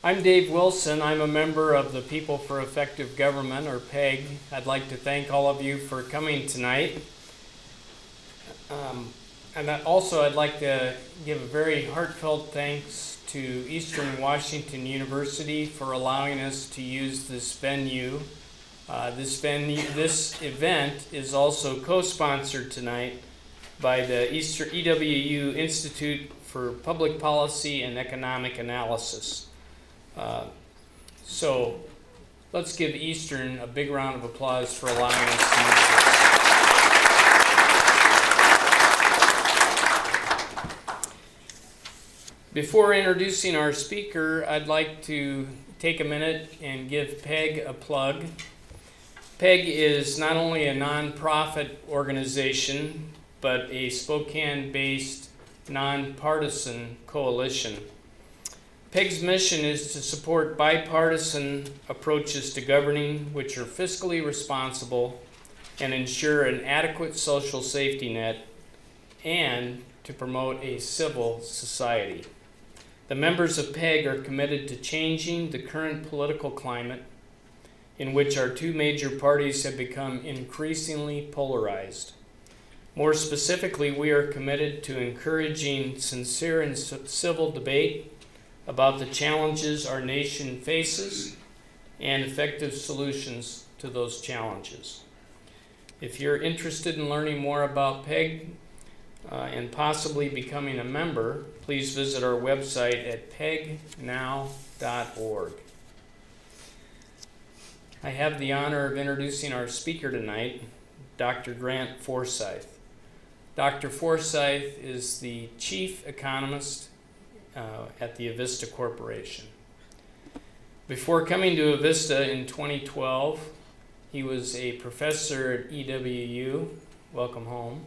I'm Dave Wilson. I'm a member of the People for Effective Government, or PEG. I'd like to thank all of you for coming tonight. And also I'd like to give a very heartfelt thanks to Eastern Washington University for allowing us to use this venue. This event is also co-sponsored tonight by the EWU Institute for Public Policy and Economic Analysis. So let's give Eastern a big round of applause for allowing us to use this. Before introducing our speaker, I'd like to take a minute and give PEG a plug. PEG is not only a nonprofit organization, but a Spokane-based nonpartisan coalition. PEG's mission is to support bipartisan approaches to governing which are fiscally responsible and ensure an adequate social safety net, and to promote a civil society. The members of PEG are committed to changing the current political climate in which our two major parties have become increasingly polarized. More specifically, we are committed to encouraging sincere and civil debate about the challenges our nation faces and effective solutions to those challenges. If you're interested in learning more about PEG and possibly becoming a member, please visit our website at pegnow.org. I have the honor of introducing our speaker tonight, Dr. Grant Forsyth. Dr. Forsyth is the chief economist at the Avista Corporation. Before coming to Avista in 2012, he was a professor at EWU. Welcome home.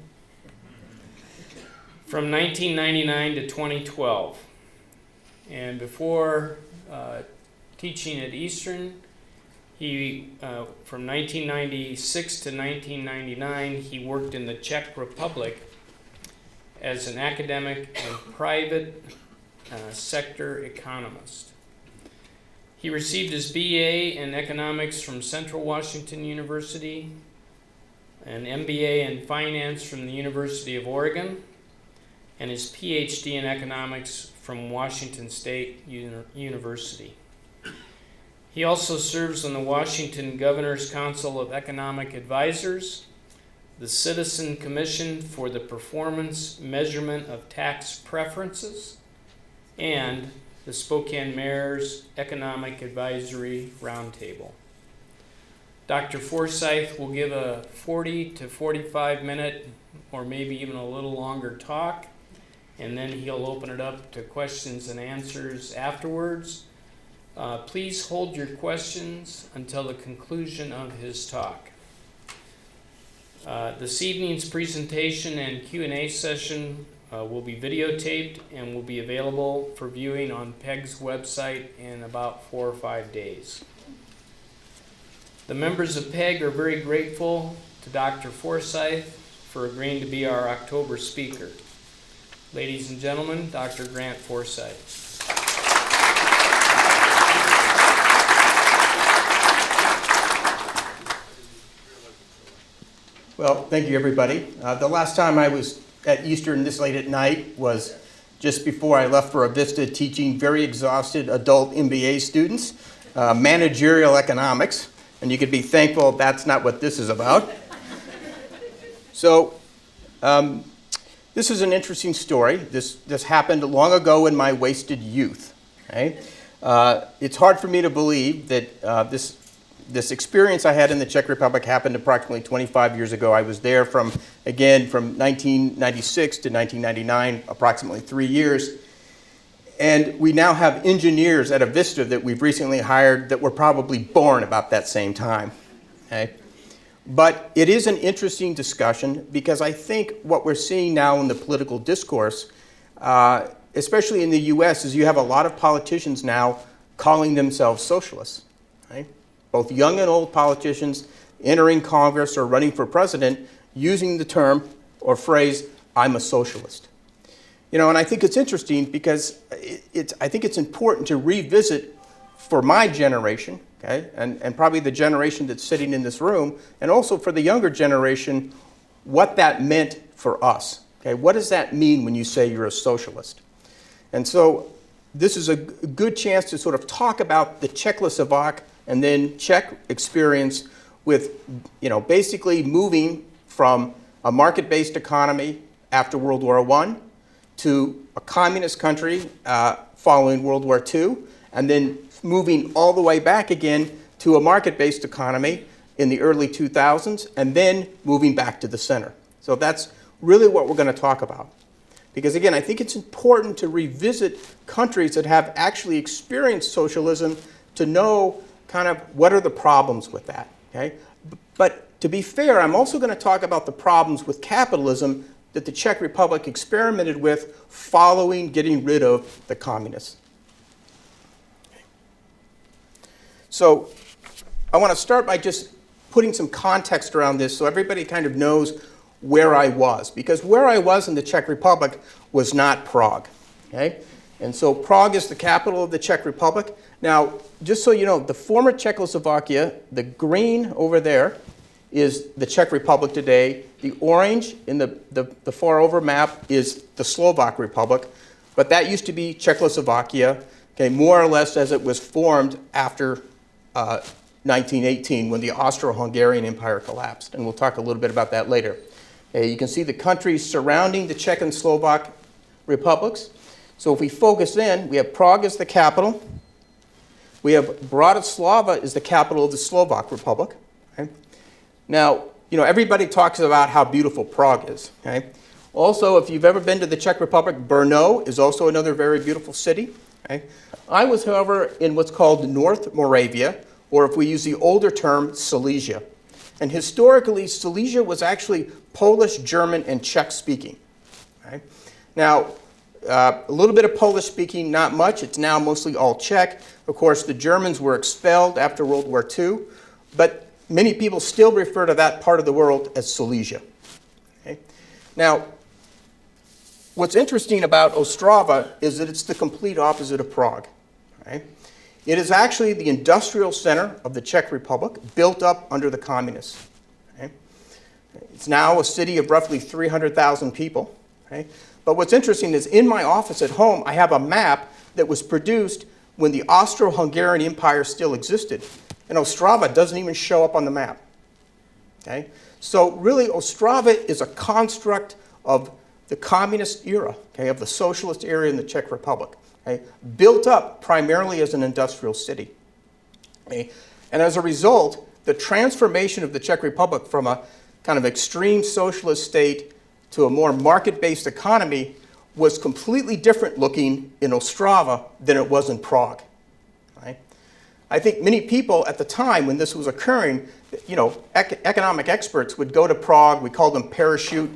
From 1999 to 2012. And before teaching at Eastern, he, from 1996 to 1999, he worked in the Czech Republic as an academic and private sector economist. He received his BA in economics from Central Washington University, an MBA in finance from the University of Oregon, and his PhD in economics from Washington State University. He also serves on the Washington Governor's Council of Economic Advisors, the Citizen Commission for the Performance Measurement of Tax Preferences, and the Spokane Mayor's Economic Advisory Roundtable. Dr. Forsyth will give a 40 to 45 minute, or maybe even a little longer talk, and then he'll open it up to questions and answers afterwards. Please hold your questions until the conclusion of his talk. This evening's presentation and Q&A session will be videotaped and will be available for viewing on PEG's website in about 4 or 5 days. The members of PEG are very grateful to Dr. Forsyth for agreeing to be our October speaker. Ladies and gentlemen, Dr. Grant Forsyth. Well, thank you, everybody. The last time I was at Eastern this late at night was just before I left for Avista, teaching very exhausted adult MBA students managerial economics, and you could be thankful that's not what this is about. So, this is an interesting story. This happened long ago in my wasted youth. Okay? It's hard for me to believe that this experience I had in the Czech Republic happened approximately 25 years ago. I was there from 1996 to 1999, approximately 3 years. And we now have engineers at Avista that we've recently hired that were probably born about that same time. Okay? But it is an interesting discussion because I think what we're seeing now in the political discourse, especially in the US, is you have a lot of politicians now calling themselves socialists. Right? Both young and old politicians entering Congress or running for president using the term or phrase, "I'm a socialist." You know, and I think it's interesting because I think it's important to revisit for my generation, okay, and probably the generation that's sitting in this room, and also for the younger generation, what that meant for us. Okay, what does that mean when you say you're a socialist? And so this is a good chance to sort of talk about the Czechoslovak and then Czech experience with, basically moving from a market-based economy after World War I to a communist country following World War II, and then moving all the way back again to a market-based economy in the early 2000s, and then moving back to the center. So that's really what we're going to talk about. Because again, I think it's important to revisit countries that have actually experienced socialism to know kind of what are the problems with that, okay? But to be fair, I'm also going to talk about the problems with capitalism that the Czech Republic experimented with following getting rid of the communists. So I want to start by just putting some context around this so everybody kind of knows where I was. Because where I was in the Czech Republic was not Prague. Okay? And so Prague is the capital of the Czech Republic. Now, just so you know, the former Czechoslovakia, the green over there, is the Czech Republic today. The orange in the far over map is the Slovak Republic. But that used to be Czechoslovakia, okay, more or less as it was formed after 1918 when the Austro-Hungarian Empire collapsed. And we'll talk a little bit about that later. You can see the countries surrounding the Czech and Slovak republics. So if we focus in, we have Prague as the capital. We have Bratislava as the capital of the Slovak Republic. Okay? Now, everybody talks about how beautiful Prague is. Okay? Also, if you've ever been to the Czech Republic, Brno is also another very beautiful city. Okay? I was, however, in what's called North Moravia, or if we use the older term, Silesia. And historically, Silesia was actually Polish, German, and Czech-speaking. Okay? Now, a little bit of Polish-speaking, not much. It's now mostly all Czech. Of course, the Germans were expelled after World War II, but many people still refer to that part of the world as Silesia. Okay? Now, what's interesting about Ostrava is that it's the complete opposite of Prague. Okay? It is actually the industrial center of the Czech Republic, built up under the communists. Okay? It's now a city of roughly 300,000 people. Okay? But what's interesting is in my office at home, I have a map that was produced when the Austro-Hungarian Empire still existed. And Ostrava doesn't even show up on the map. Okay? So really, Ostrava is a construct of the communist era, okay, of the socialist era in the Czech Republic, okay, built up primarily as an industrial city. Okay? And as a result, the transformation of the Czech Republic from a kind of extreme socialist state to a more market-based economy was completely different looking in Ostrava than it was in Prague. Right? I think many people at the time when this was occurring, economic experts would go to Prague. We call them parachute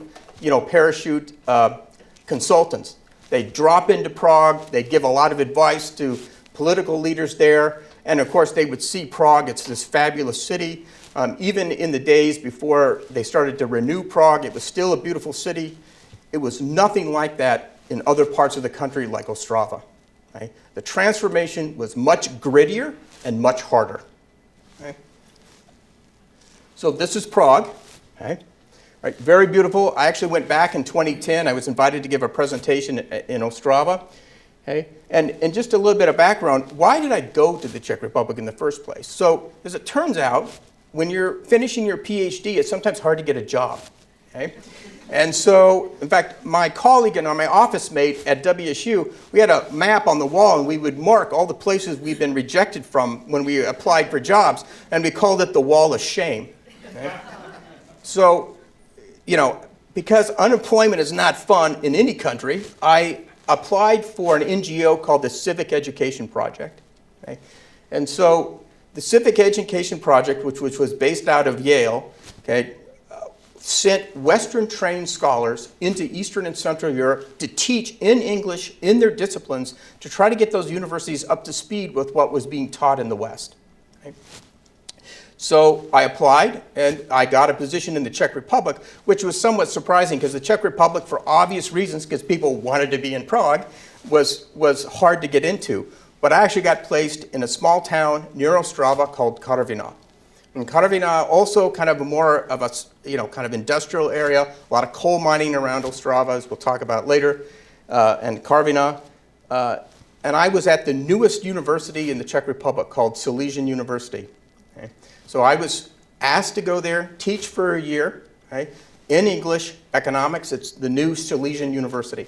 consultants. They'd drop into Prague. They'd give a lot of advice to political leaders there. And of course, they would see Prague. It's this fabulous city. Even in the days before they started to renew Prague, it was still a beautiful city. It was nothing like that in other parts of the country like Ostrava. Right? The transformation was much grittier and much harder. Okay? So this is Prague. Okay? Right, very beautiful. I actually went back in 2010. I was invited to give a presentation in Ostrava. Okay? And just a little bit of background, why did I go to the Czech Republic in the first place? So as it turns out, when you're finishing your PhD, it's sometimes hard to get a job. Okay? And so, in fact, my colleague and my office mate at WSU, we had a map on the wall, and we would mark all the places we've been rejected from when we applied for jobs, and we called it the Wall of Shame. Okay? So, because unemployment is not fun in any country, I applied for an NGO called the Civic Education Project. Okay? And so the Civic Education Project, which was based out of Yale, okay, sent Western-trained scholars into Eastern and Central Europe to teach in English in their disciplines to try to get those universities up to speed with what was being taught in the West. Okay? So I applied, and I got a position in the Czech Republic, which was somewhat surprising because the Czech Republic, for obvious reasons, because people wanted to be in Prague, was hard to get into. but I actually got placed in a small town near Ostrava called Karviná. And Karviná also kind of more of a, kind of industrial area, a lot of coal mining around Ostrava, as we'll talk about later, and Karviná. And I was at the newest university in the Czech Republic called Silesian University. Okay? So I was asked to go there, teach for a year, okay, in English, economics. It's the new Silesian University.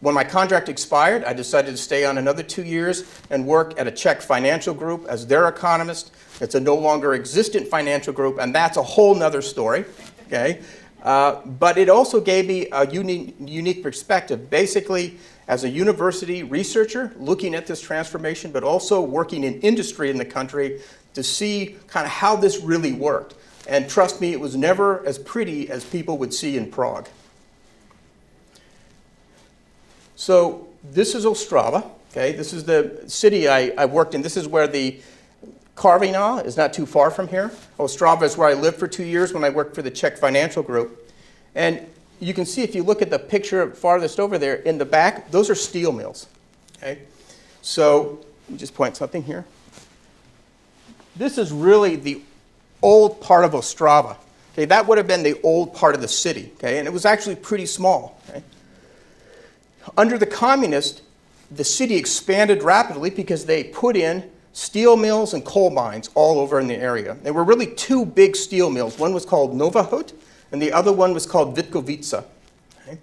When my contract expired, I decided to stay on another 2 years and work at a Czech financial group as their economist. It's a no longer existent financial group, and that's a whole nother story. Okay? But it also gave me a unique perspective. Basically, as a university researcher, looking at this transformation, but also working in industry in the country to see kind of how this really worked. And trust me, it was never as pretty as people would see in Prague. So this is Ostrava. Okay? This is the city I worked in. This is where the Karviná is not too far from here. Ostrava is where I lived for 2 years when I worked for the Czech financial group. And you can see if you look at the picture farthest over there in the back, those are steel mills. Okay? So let me just point something here. This is really the old part of Ostrava. Okay? That would have been the old part of the city. Okay? And it was actually pretty small. Okay? Under the communists, the city expanded rapidly because they put in steel mills and coal mines all over in the area. There were really two big steel mills. One was called Nova Hut, and the other one was called Vitkovice. Okay?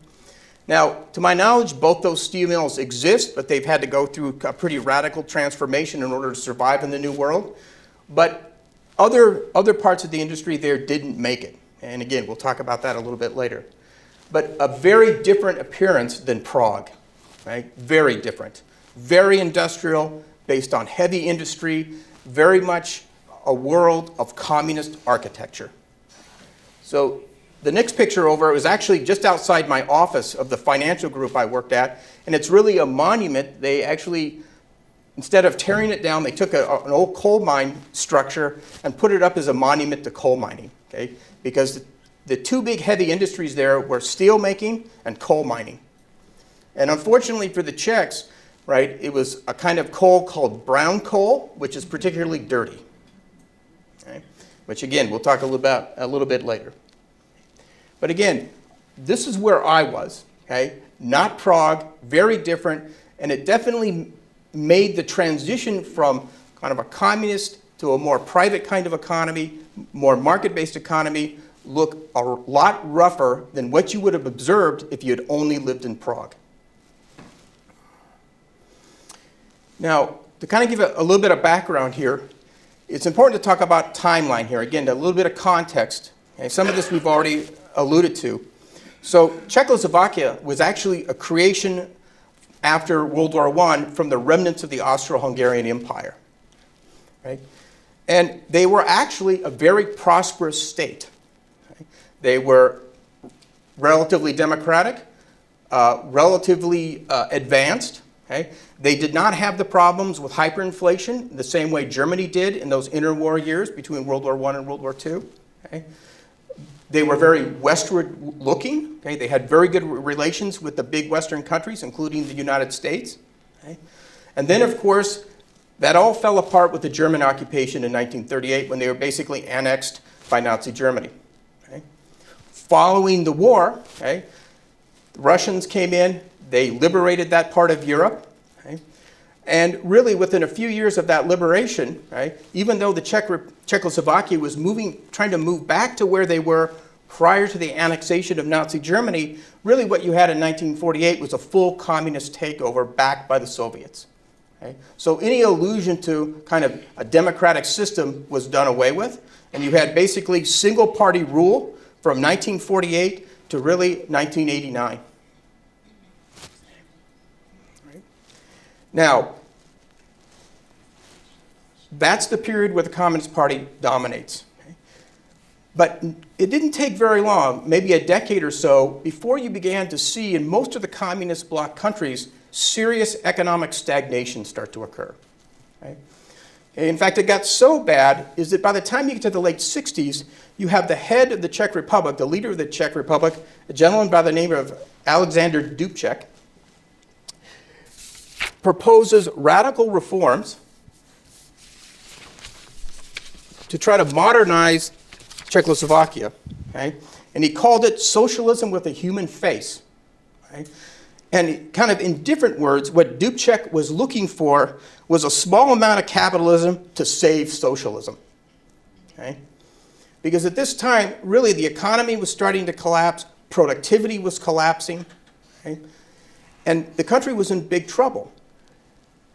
Now, to my knowledge, both those steel mills exist, but they've had to go through a pretty radical transformation in order to survive in the new world. But other parts of the industry there didn't make it. And again, we'll talk about that a little bit later. But a very different appearance than Prague. Right? Very different. Very industrial, based on heavy industry, very much a world of communist architecture. So the next picture over was actually just outside my office of the financial group I worked at, and it's really a monument. They actually, instead of tearing it down, they took an old coal mine structure and put it up as a monument to coal mining, okay? Because the two big heavy industries there were steel making and coal mining. And unfortunately for the Czechs, right, it was a kind of coal called brown coal, which is particularly dirty. Okay? Which again, we'll talk a little bit later. But again, this is where I was, okay? Not Prague, very different, and it definitely made the transition from kind of a communist to a more private kind of economy, more market-based economy, look a lot rougher than what you would have observed if you had only lived in Prague. Now, to kind of give a little bit of background here, it's important to talk about timeline here. Again, a little bit of context. Okay? Some of this we've already alluded to. So Czechoslovakia was actually a creation after World War I from the remnants of the Austro-Hungarian Empire. Right? And they were actually a very prosperous state. Okay? They were relatively democratic, relatively advanced. Okay? They did not have the problems with hyperinflation the same way Germany did in those interwar years between World War I and World War II. Okay? They were very westward looking. Okay? They had very good relations with the big Western countries, including the United States. Okay? And then, of course, that all fell apart with the German occupation in 1938 when they were basically annexed by Nazi Germany. Okay? Following the war, okay, the Russians came in. They liberated that part of Europe, okay? And really within a few years of that liberation, right, even though the Czechoslovakia was trying to move back to where they were prior to the annexation of Nazi Germany, really what you had in 1948 was a full communist takeover backed by the Soviets. Okay? So any allusion to kind of a democratic system was done away with, and you had basically single-party rule from 1948 to really 1989. Now, that's the period where the Communist Party dominates. Okay? But it didn't take very long, maybe a decade or so, before you began to see in most of the communist bloc countries serious economic stagnation start to occur. Okay? In fact, it got so bad is that by the time you get to the late 60s, you have the head of the Czech Republic, the leader of the Czech Republic, a gentleman by the name of Alexander Dubček, proposes radical reforms to try to modernize Czechoslovakia, okay? And he called it socialism with a human face, okay? And kind of in different words, what Dubček was looking for was a small amount of capitalism to save socialism, okay? Because at this time, really, the economy was starting to collapse, productivity was collapsing, okay? And the country was in big trouble.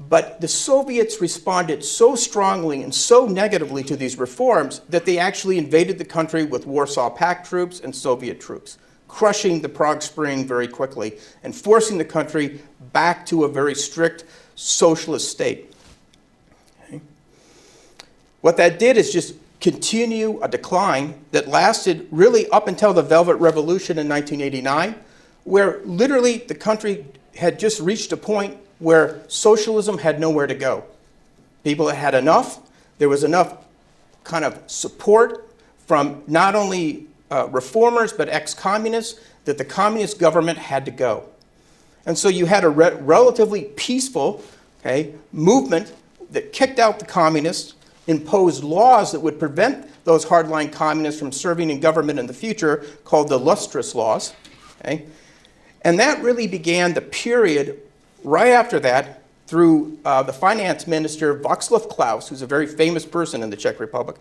But the Soviets responded so strongly and so negatively to these reforms that they actually invaded the country with Warsaw Pact troops and Soviet troops, crushing the Prague Spring very quickly and forcing the country back to a very strict socialist state. Okay. What that did is just continue a decline that lasted really up until the Velvet Revolution in 1989, where literally the country had just reached a point where socialism had nowhere to go. People had enough. There was enough kind of support from not only reformers but ex-communists that the communist government had to go. And so you had a relatively peaceful, okay, movement that kicked out the communists, imposed laws that would prevent those hardline communists from serving in government in the future, called the lustrous laws. Okay? And that really began the period right after that through the finance minister, Václav Klaus, who's a very famous person in the Czech Republic.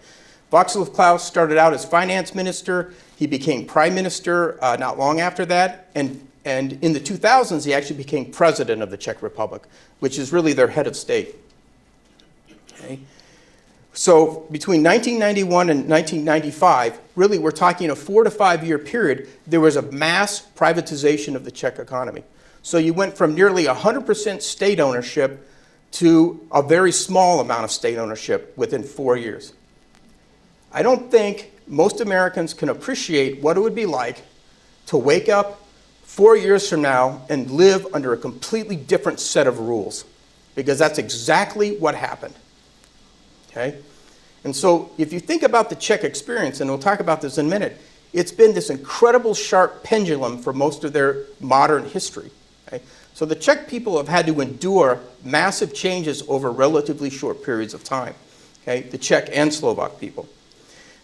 Václav Klaus started out as finance minister. He became prime minister not long after that. And in the 2000s, he actually became president of the Czech Republic, which is really their head of state. Okay? So between 1991 and 1995, really we're talking a 4 to 5 year period, there was a mass privatization of the Czech economy. So you went from nearly 100% state ownership to a very small amount of state ownership within 4 years. I don't think most Americans can appreciate what it would be like to wake up 4 years from now and live under a completely different set of rules, because that's exactly what happened. Okay? And so if you think about the Czech experience, and we'll talk about this in a minute, it's been this incredible sharp pendulum for most of their modern history. Okay? So the Czech people have had to endure massive changes over relatively short periods of time, okay? The Czech and Slovak people.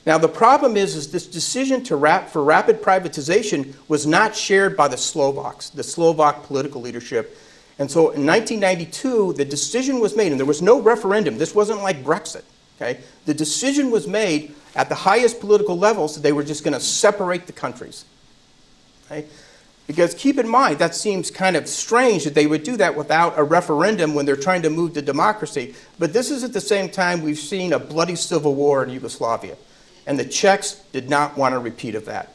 Now the problem is this decision for rapid privatization was not shared by the Slovaks, the Slovak political leadership. And so in 1992, the decision was made, and there was no referendum. This wasn't like Brexit. Okay? The decision was made at the highest political levels that they were just going to separate the countries. Okay? Because keep in mind, that seems kind of strange that they would do that without a referendum when they're trying to move to democracy. But this is at the same time we've seen a bloody civil war in Yugoslavia. And the Czechs did not want a repeat of that.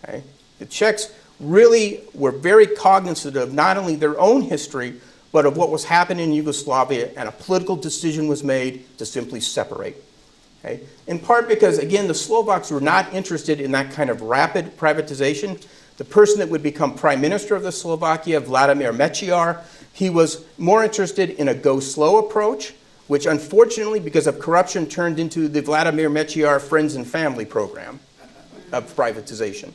Okay? The Czechs really were very cognizant of not only their own history, but of what was happening in Yugoslavia, and a political decision was made to simply separate. Okay? In part because, again, the Slovaks were not interested in that kind of rapid privatization. The person that would become prime minister of the Slovakia, Vladimir Mečiar, he was more interested in a go-slow approach, which unfortunately, because of corruption, turned into the Vladimir Mečiar Friends and Family program of privatization.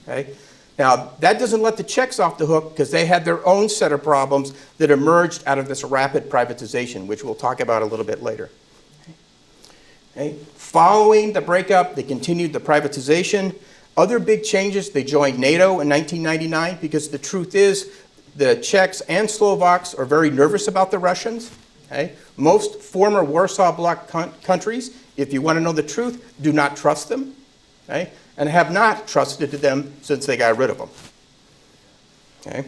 Okay? Now, that doesn't let the Czechs off the hook because they had their own set of problems that emerged out of this rapid privatization, which we'll talk about a little bit later. Okay? Following the breakup, they continued the privatization. Other big changes, they joined NATO in 1999 because the truth is the Czechs and Slovaks are very nervous about the Russians. Okay? Most former Warsaw Bloc countries, if you want to know the truth, do not trust them. Okay? And have not trusted them since they got rid of them. Okay?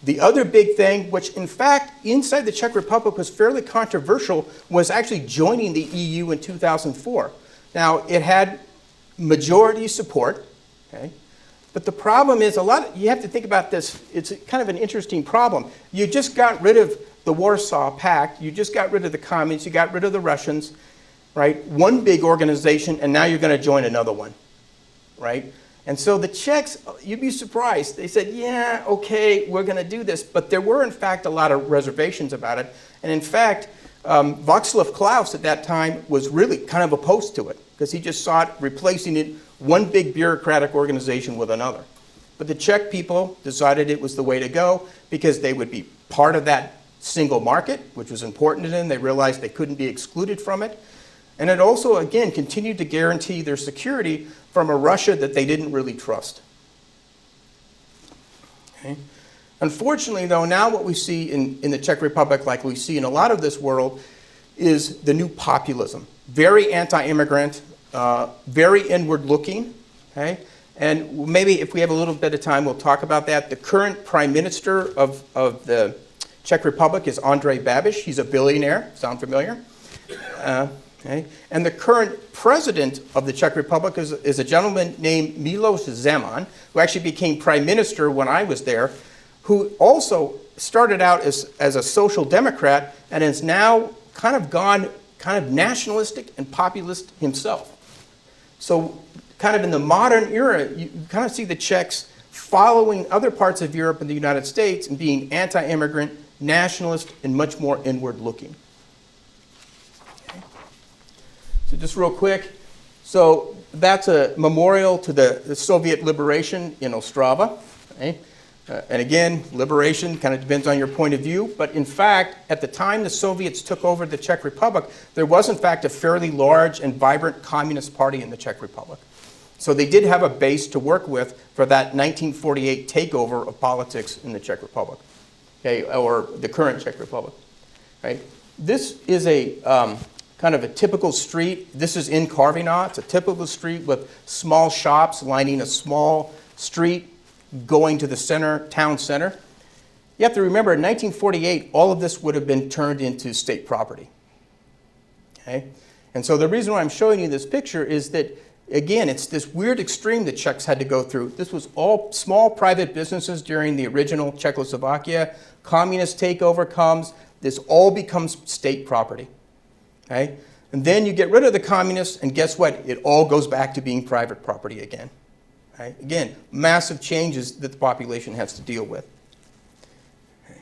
The other big thing, which in fact inside the Czech Republic was fairly controversial, was actually joining the EU in 2004. Now, it had majority support, okay? But the problem is you have to think about this, it's kind of an interesting problem. You just got rid of the Warsaw Pact, you just got rid of the communists, you got rid of the Russians, right? One big organization, and now you're going to join another one, right? And so the Czechs, you'd be surprised. They said, yeah, okay, we're going to do this. But there were, in fact, a lot of reservations about it. And in fact, Václav Klaus at that time was really kind of opposed to it because he just saw it replacing it, one big bureaucratic organization with another. But the Czech people decided it was the way to go because they would be part of that single market, which was important to them. They realized they couldn't be excluded from it. And it also, again, continued to guarantee their security from a Russia that they didn't really trust. Okay. Unfortunately, though, now what we see in the Czech Republic, like we see in a lot of this world, is the new populism. Very anti-immigrant, very inward-looking. Okay? And maybe if we have a little bit of time, we'll talk about that. The current prime minister of the Czech Republic is Andrej Babiš. He's a billionaire. Sound familiar? Okay. And the current president of the Czech Republic is a gentleman named Miloš Zeman, who actually became prime minister when I was there, who also started out as a social democrat and has now kind of gone kind of nationalistic and populist himself. So kind of in the modern era, you kind of see the Czechs following other parts of Europe and the United States and being anti-immigrant, nationalist, and much more inward-looking. Okay. So just real quick, so that's a memorial to the Soviet liberation in Ostrava. Okay. And again, liberation kind of depends on your point of view, but in fact, at the time the Soviets took over the Czech Republic, there was in fact a fairly large and vibrant communist party in the Czech Republic. So they did have a base to work with for that 1948 takeover of politics in the Czech Republic, okay, or the current Czech Republic. Right? This is a kind of a typical street. This is in Karviná. It's a typical street with small shops lining a small street going to the center, town center. You have to remember, in 1948, all of this would have been turned into state property. Okay? And so the reason why I'm showing you this picture is that, again, it's this weird extreme the Czechs had to go through. This was all small private businesses during the original Czechoslovakia. Communist takeover comes. This all becomes state property. Okay? And then you get rid of the communists, and guess what? It all goes back to being private property again. Right? Again, massive changes that the population has to deal with. Okay.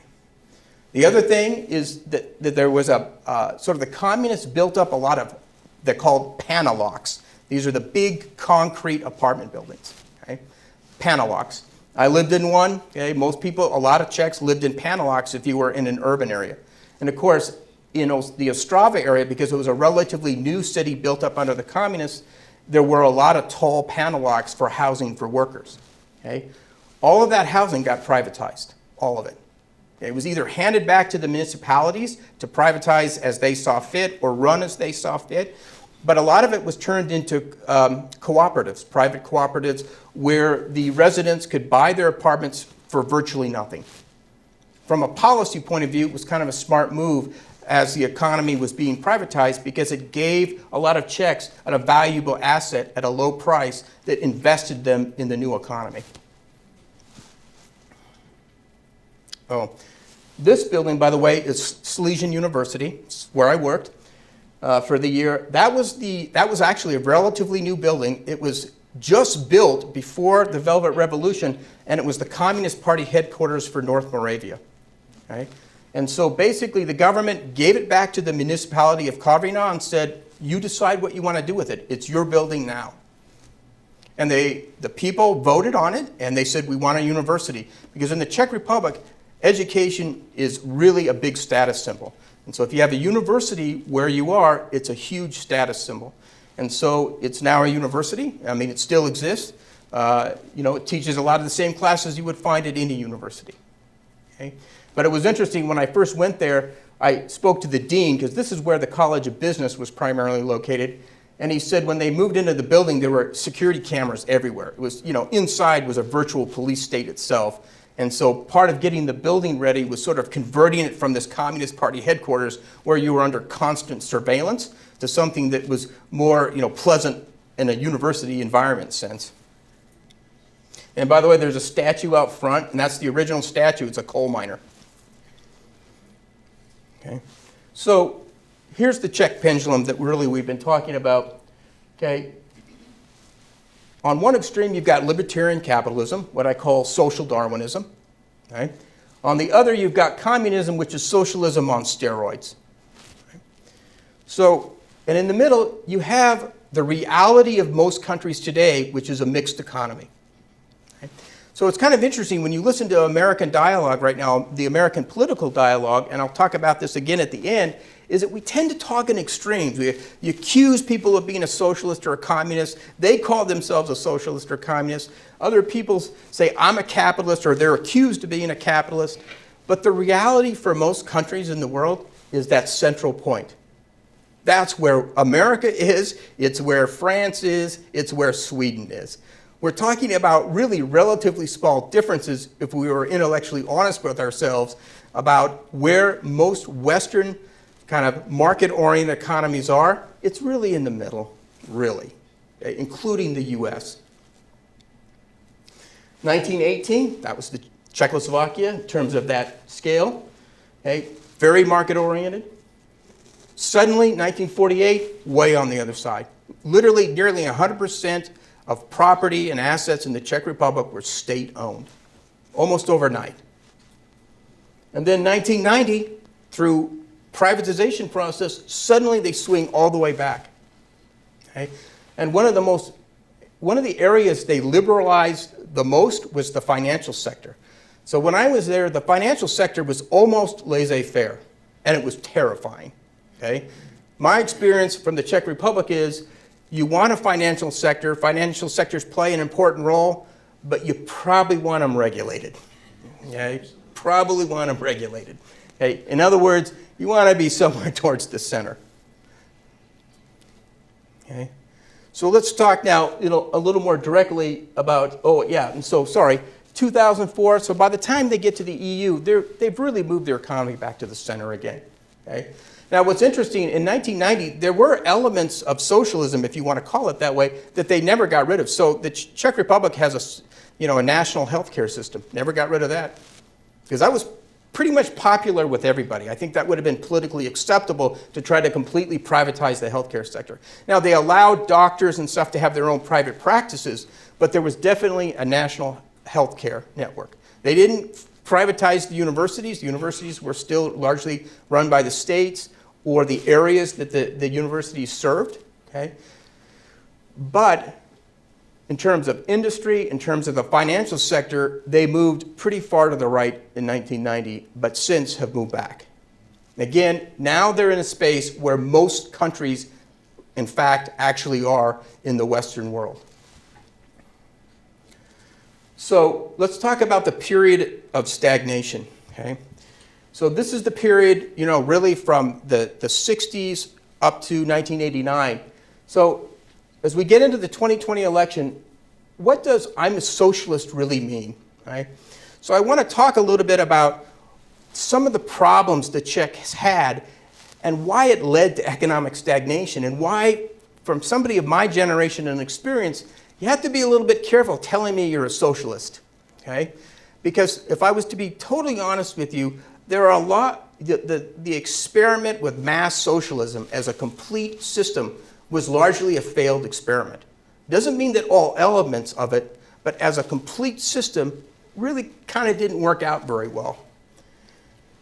The other thing is that there was a sort of the communists built up a lot of, they're called panelocks. These are the big concrete apartment buildings. Okay? Panelocks. I lived in one. Okay? Most people, a lot of Czechs lived in panelocks if you were in an urban area. And of course, in the Ostrava area, because it was a relatively new city built up under the communists, there were a lot of tall panelocks for housing for workers. Okay? All of that housing got privatized, all of it. Okay? It was either handed back to the municipalities to privatize as they saw fit or run as they saw fit, but a lot of it was turned into cooperatives, private cooperatives, where the residents could buy their apartments for virtually nothing. From a policy point of view, it was kind of a smart move as the economy was being privatized, because it gave a lot of Czechs a valuable asset at a low price that invested them in the new economy. Oh, this building, by the way, is Silesian University. It's where I worked for the year. That was actually a relatively new building. It was just built before the Velvet Revolution, and it was the Communist Party headquarters for North Moravia. Right? And so basically the government gave it back to the municipality of Karviná and said, you decide what you want to do with it. It's your building now. And the people voted on it, and they said, we want a university. Because in the Czech Republic, education is really a big status symbol. And so if you have a university where you are, it's a huge status symbol. And so it's now a university. I mean, it still exists. It teaches a lot of the same classes you would find at any university. Okay? But it was interesting, when I first went there, I spoke to the dean, because this is where the College of Business was primarily located. And he said when they moved into the building, there were security cameras everywhere. It was, inside was a virtual police state itself. And so part of getting the building ready was sort of converting it from this Communist Party headquarters, where you were under constant surveillance, to something that was more, pleasant in a university environment sense. And by the way, there's a statue out front, and that's the original statue. It's a coal miner. Okay. So here's the Czech pendulum that really we've been talking about. Okay. On one extreme, you've got libertarian capitalism, what I call social Darwinism. Okay. On the other, you've got communism, which is socialism on steroids. Okay. So, and in the middle, you have the reality of most countries today, which is a mixed economy. Okay. So it's kind of interesting when you listen to American dialogue right now, the American political dialogue, and I'll talk about this again at the end, is that we tend to talk in extremes. You accuse people of being a socialist or a communist. They call themselves a socialist or communist. Other people say, I'm a capitalist, or they're accused of being a capitalist. But the reality for most countries in the world is that central point. That's where America is, it's where France is, it's where Sweden is. We're talking about really relatively small differences if we were intellectually honest with ourselves about where most Western kind of market-oriented economies are. It's really in the middle, really, okay, including the US. 1918, that was the Czechoslovakia in terms of that scale, okay, very market-oriented. Suddenly, 1948, way on the other side. Literally, nearly 100% of property and assets in the Czech Republic were state-owned, almost overnight. And then 1990, through privatization process, suddenly they swing all the way back. Okay? And one of the areas they liberalized the most was the financial sector. So when I was there, the financial sector was almost laissez-faire, and it was terrifying. Okay? My experience from the Czech Republic is you want a financial sectors play an important role, but you probably want them regulated. Okay? Probably want them regulated. Okay? In other words, you want to be somewhere towards the center. Okay? So let's talk now a little more directly about, 2004, so by the time they get to the EU, they've really moved their economy back to the center again. Okay? Now, what's interesting, in 1990, there were elements of socialism, if you want to call it that way, that they never got rid of. So the Czech Republic has a national health care system. Never got rid of that. Because that was pretty much popular with everybody. I think that would have been politically acceptable to try to completely privatize the healthcare sector. Now, they allowed doctors and stuff to have their own private practices, but there was definitely a national healthcare network. They didn't privatize the universities. The universities were still largely run by the states or the areas that the universities served. Okay? But in terms of industry, in terms of the financial sector, they moved pretty far to the right in 1990, but since have moved back. Again, now they're in a space where most countries, in fact, actually are in the Western world. So let's talk about the period of stagnation. Okay? So this is the period, really from the 60s up to 1989. So as we get into the 2020 election, what does I'm a socialist really mean? Right? So I want to talk a little bit about some of the problems the Czech has had and why it led to economic stagnation, and why, from somebody of my generation and experience, you have to be a little bit careful telling me you're a socialist. Okay? Because if I was to be totally honest with you, there are a lot, the experiment with mass socialism as a complete system was largely a failed experiment. Doesn't mean that all elements of it, but as a complete system, really kind of didn't work out very well.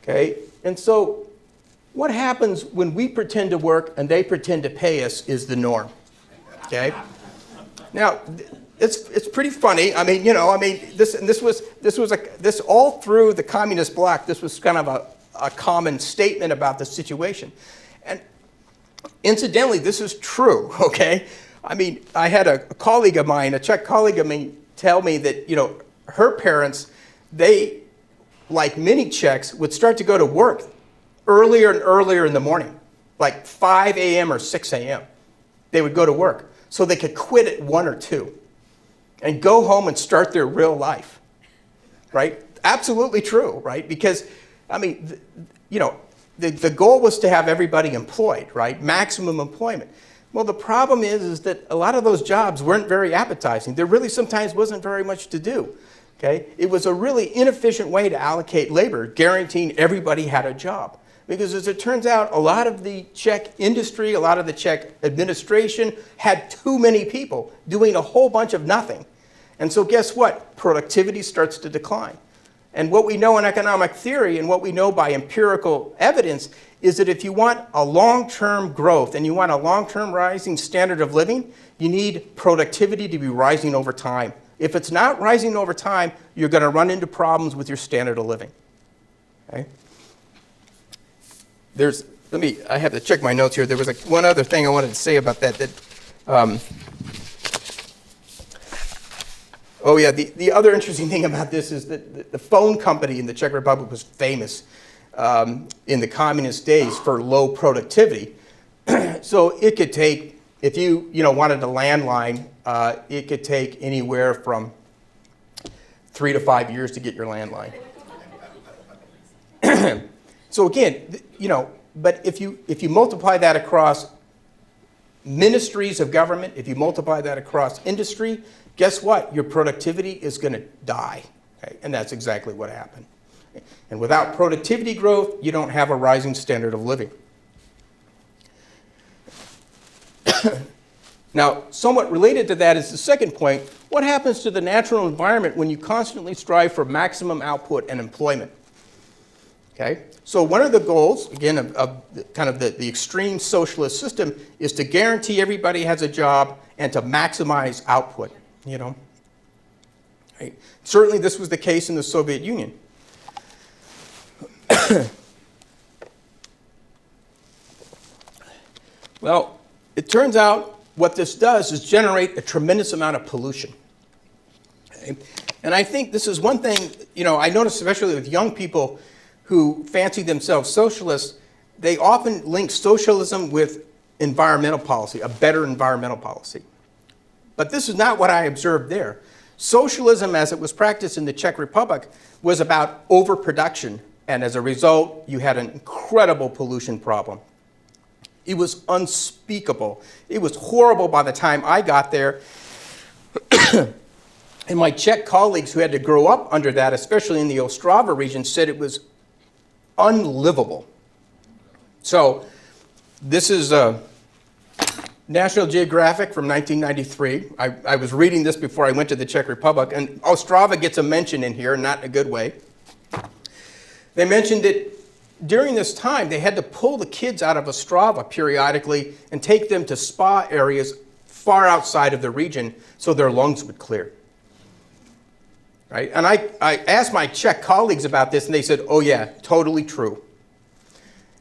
Okay? And so what happens when we pretend to work and they pretend to pay us is the norm. Okay? Now, it's pretty funny. I mean, this all through the communist bloc, this was kind of a common statement about the situation. And incidentally, this is true, okay? I mean, I had a colleague of mine, a Czech colleague of mine, tell me that, her parents, they, like many Czechs, would start to go to work earlier and earlier in the morning, like 5 a.m. or 6 a.m. They would go to work so they could quit at 1 or 2 and go home and start their real life, right? Absolutely true, right? Because, I mean, the goal was to have everybody employed, right? Maximum employment. Well, the problem is that a lot of those jobs weren't very appetizing. There really sometimes wasn't very much to do, okay? It was a really inefficient way to allocate labor, guaranteeing everybody had a job. Because as it turns out, a lot of the Czech industry, a lot of the Czech administration had too many people doing a whole bunch of nothing. And so guess what? Productivity starts to decline. And what we know in economic theory and what we know by empirical evidence is that if you want a long-term growth and you want a long-term rising standard of living, you need productivity to be rising over time, If it's not rising over time, you're going to run into problems with your standard of living. Okay? I have to check my notes here. There was one other thing I wanted to say about that. The other interesting thing about this is that the phone company in the Czech Republic was famous in the communist days for low productivity. So it could take, if you wanted a landline, it could take anywhere from 3 to 5 years to get your landline. So again, but if you multiply that across ministries of government, if you multiply that across industry, guess what? Your productivity is going to die. Okay? And that's exactly what happened. And without productivity growth, you don't have a rising standard of living. Now, somewhat related to that is the second point. What happens to the natural environment when you constantly strive for maximum output and employment? Okay? So one of the goals, again, of kind of the extreme socialist system is to guarantee everybody has a job and to maximize output, Right? Certainly this was the case in the Soviet Union. Well, it turns out what this does is generate a tremendous amount of pollution. Okay? And I think this is one thing, I notice especially with young people who fancy themselves socialists, they often link socialism with environmental policy, a better environmental policy. But this is not what I observed there. Socialism, as it was practiced in the Czech Republic, was about overproduction, and as a result, you had an incredible pollution problem. It was unspeakable. It was horrible by the time I got there. And my Czech colleagues who had to grow up under that, especially in the Ostrava region, said it was unlivable. So this is National Geographic from 1993. I was reading this before I went to the Czech Republic, and Ostrava gets a mention in here, not in a good way. They mentioned that during this time, they had to pull the kids out of Ostrava periodically and take them to spa areas far outside of the region so their lungs would clear. Right? And I asked my Czech colleagues about this, and they said, oh yeah, totally true.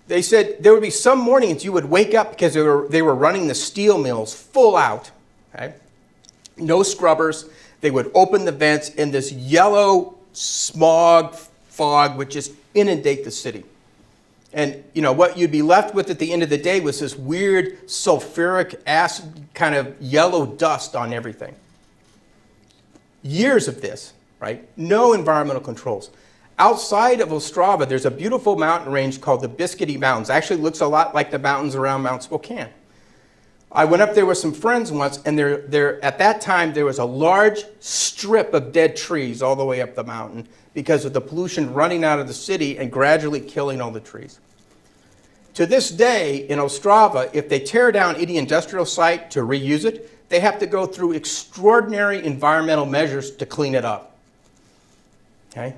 They said there would be some mornings you would wake up because they were running the steel mills full out. Okay? No scrubbers. They would open the vents, and this yellow smog fog would just inundate the city. And what you'd be left with at the end of the day was this weird sulfuric acid kind of yellow dust on everything. Years of this, right? No environmental controls. Outside of Ostrava, there's a beautiful mountain range called the Biscuity Mountains. Actually looks a lot like the mountains around Mount Spokane. I went up there with some friends once, and at that time there was a large strip of dead trees all the way up the mountain because of the pollution running out of the city and gradually killing all the trees. To this day, in Ostrava, if they tear down any industrial site to reuse it, they have to go through extraordinary environmental measures to clean it up. Okay?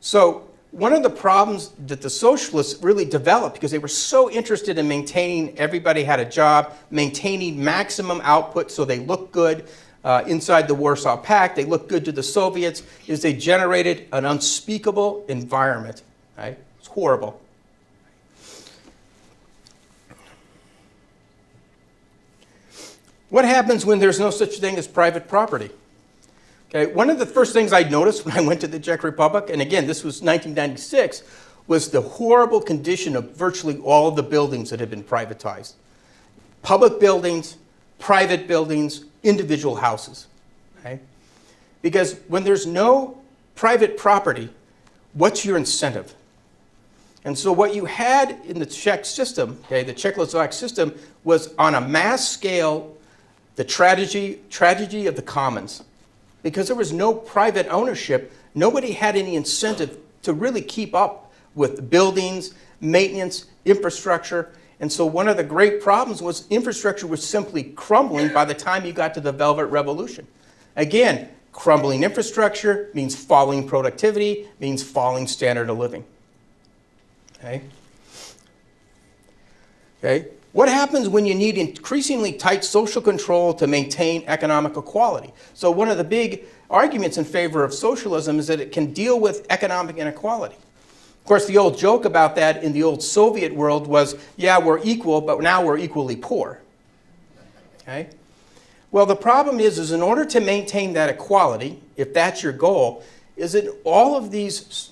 So one of the problems that the socialists really developed, because they were so interested in maintaining everybody had a job, maintaining maximum output so they looked good inside the Warsaw Pact, they looked good to the Soviets, is they generated an unspeakable environment. Right? It's horrible. What happens when there's no such thing as private property? Okay, one of the first things I noticed when I went to the Czech Republic, and again, this was 1996, was the horrible condition of virtually all of the buildings that had been privatized. Public buildings, private buildings, individual houses. Okay? Because when there's no private property, what's your incentive? And so what you had in the Czech system, okay, the Czechoslovak system, was on a mass scale the tragedy of the commons. Because there was no private ownership, nobody had any incentive to really keep up with buildings, maintenance, infrastructure. And so one of the great problems was infrastructure was simply crumbling by the time you got to the Velvet Revolution. Again, crumbling infrastructure means falling productivity, means falling standard of living. Okay? Okay? What happens when you need increasingly tight social control to maintain economic equality? So one of the big arguments in favor of socialism is that it can deal with economic inequality. Of course, the old joke about that in the old Soviet world was, yeah, we're equal, but now we're equally poor. Okay? Well, the problem is in order to maintain that equality, if that's your goal, is that all of these,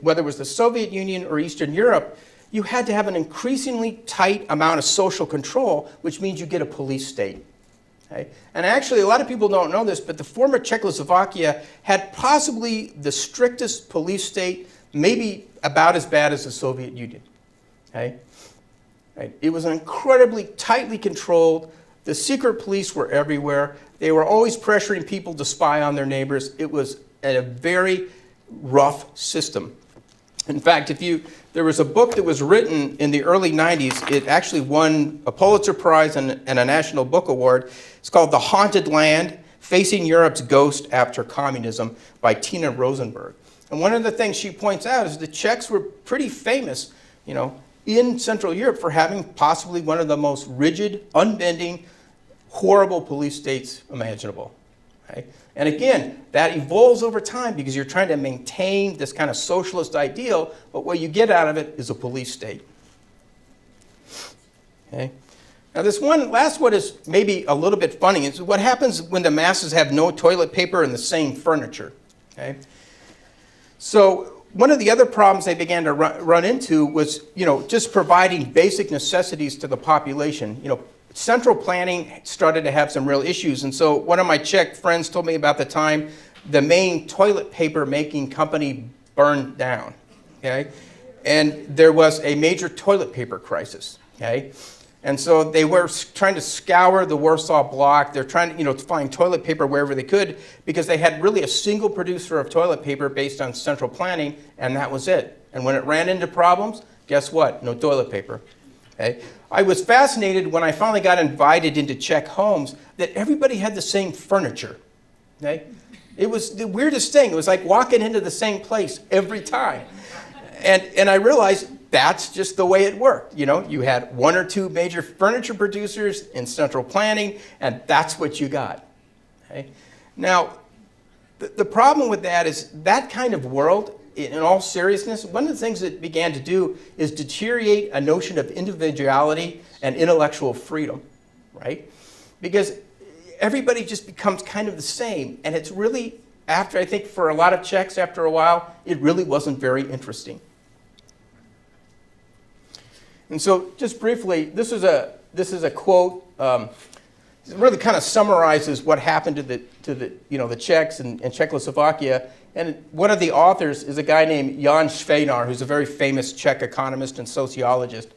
whether it was the Soviet Union or Eastern Europe, you had to have an increasingly tight amount of social control, which means you get a police state. Okay? And actually, a lot of people don't know this, but the former Czechoslovakia had possibly the strictest police state, maybe about as bad as the Soviet Union. Okay? Right? It was incredibly tightly controlled. The secret police were everywhere. They were always pressuring people to spy on their neighbors. It was a very rough system. In fact, there was a book that was written in the early 90s. It actually won a Pulitzer Prize and a National Book Award. It's called The Haunted Land, Facing Europe's Ghost After Communism by Tina Rosenberg. And one of the things she points out is the Czechs were pretty famous, in Central Europe for having possibly one of the most rigid, unbending, horrible police states imaginable. Okay? And again, that evolves over time because you're trying to maintain this kind of socialist ideal, but what you get out of it is a police state. Okay? Now this last one is maybe a little bit funny. It's what happens when the masses have no toilet paper and the same furniture. Okay? So one of the other problems they began to run into was, just providing basic necessities to the population. Central planning started to have some real issues. And so one of my Czech friends told me about the time the main toilet paper making company burned down. Okay? And there was a major toilet paper crisis. Okay? And so they were trying to scour the Warsaw Block. They're trying to, to find toilet paper wherever they could because they had really a single producer of toilet paper based on central planning, and that was it. And when it ran into problems, guess what? No toilet paper. Okay? I was fascinated when I finally got invited into Czech homes that everybody had the same furniture. Okay? It was the weirdest thing. It was like walking into the same place every time. And I realized that's just the way it worked. You had one or two major furniture producers in central planning, and that's what you got. Okay? Now, the problem with that is that kind of world, in all seriousness, one of the things it began to do is deteriorate a notion of individuality and intellectual freedom, right? Because everybody just becomes kind of the same, and it's really, I think for a lot of Czechs after a while, it really wasn't very interesting. And so, just briefly, this is a quote. It really kind of summarizes what happened to the Czechs and Czechoslovakia. And one of the authors is a guy named Jan Švejnar, who's a very famous Czech economist and sociologist.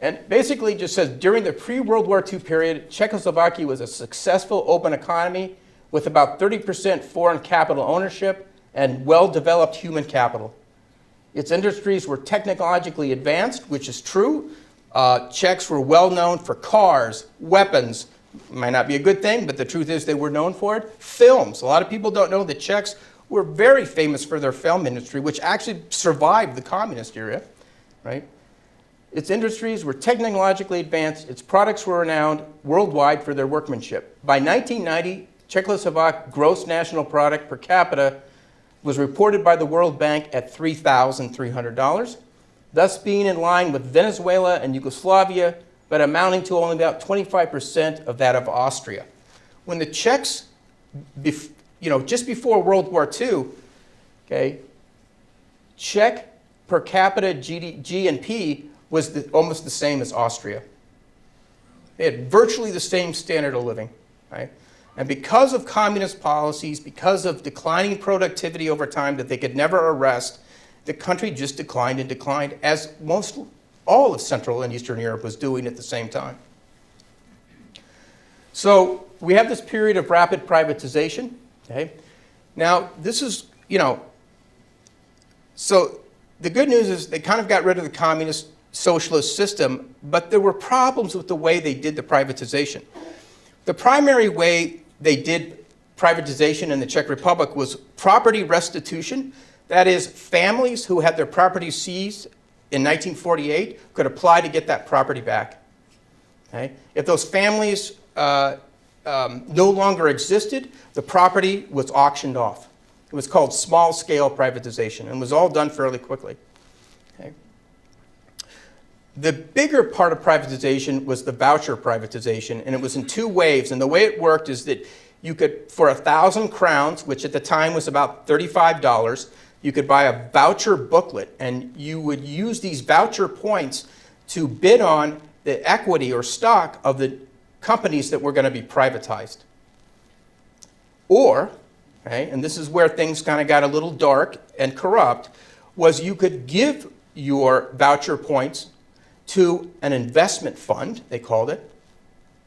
And basically just says, during the pre-World War II period, Czechoslovakia was a successful open economy with about 30% foreign capital ownership and well-developed human capital. Its industries were technologically advanced, which is true. Czechs were well known for cars, weapons. Might not be a good thing, but the truth is they were known for it. Films. A lot of people don't know the Czechs were very famous for their film industry, which actually survived the communist era, right? Its industries were technologically advanced. Its products were renowned worldwide for their workmanship. By 1990, Czechoslovak gross national product per capita was reported by the World Bank at $3,300, thus being in line with Venezuela and Yugoslavia, but amounting to only about 25% of that of Austria. When the Czechs, just before World War II, okay, Czech per capita GNP was almost the same as Austria. They had virtually the same standard of living, right? And because of communist policies, because of declining productivity over time that they could never arrest, the country just declined and declined, as all of Central and Eastern Europe was doing at the same time. So we have this period of rapid privatization. Okay? Now, this is, so the good news is they kind of got rid of the communist socialist system, but there were problems with the way they did the privatization. The primary way they did privatization in the Czech Republic was property restitution. That is, families who had their property seized in 1948 could apply to get that property back. Okay? If those families no longer existed, the property was auctioned off. It was called small-scale privatization and was all done fairly quickly. Okay? The bigger part of privatization was the voucher privatization, and it was in two waves. And the way it worked is that you could, for 1,000 crowns, which at the time was about $35, you could buy a voucher booklet, and you would use these voucher points to bid on the equity or stock of the companies that were going to be privatized. Or, okay, and this is where things kind of got a little dark and corrupt, was you could give your voucher points to an investment fund, they called it,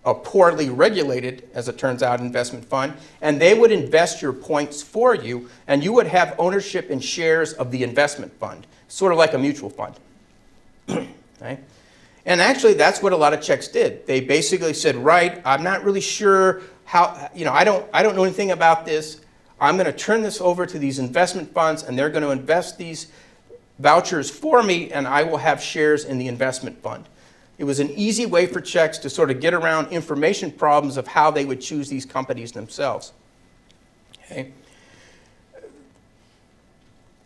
a poorly regulated, as it turns out, investment fund, and they would invest your points for you, and you would have ownership in shares of the investment fund, sort of like a mutual fund. Okay? And actually, that's what a lot of Czechs did. They basically said, right, I'm not really sure how, I don't know anything about this. I'm going to turn this over to these investment funds, and they're going to invest these vouchers for me, and I will have shares in the investment fund. It was an easy way for Czechs to sort of get around information problems of how they would choose these companies themselves. Okay?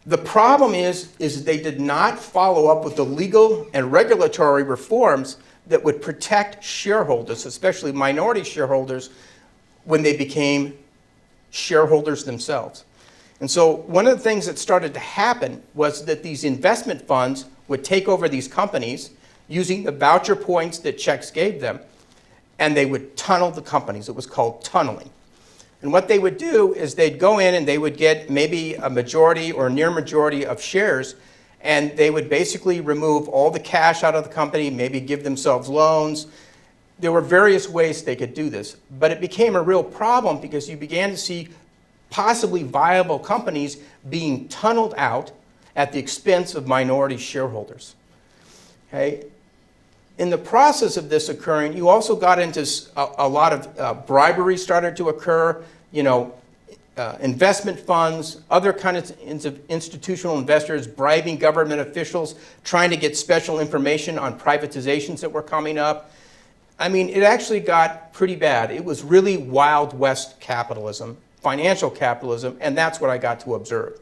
The problem is they did not follow up with the legal and regulatory reforms that would protect shareholders, especially minority shareholders, when they became shareholders themselves. And so one of the things that started to happen was that these investment funds would take over these companies using the voucher points that Czechs gave them, and they would tunnel the companies. It was called tunneling. And what they would do is they'd go in and they would get maybe a majority or near majority of shares, and they would basically remove all the cash out of the company, maybe give themselves loans. There were various ways they could do this, but it became a real problem because you began to see possibly viable companies being tunneled out at the expense of minority shareholders. Okay? In the process of this occurring, you also got into a lot of bribery started to occur, investment funds, other kinds of institutional investors bribing government officials, trying to get special information on privatizations that were coming up. I mean, it actually got pretty bad. It was really Wild West capitalism, financial capitalism, and that's what I got to observe.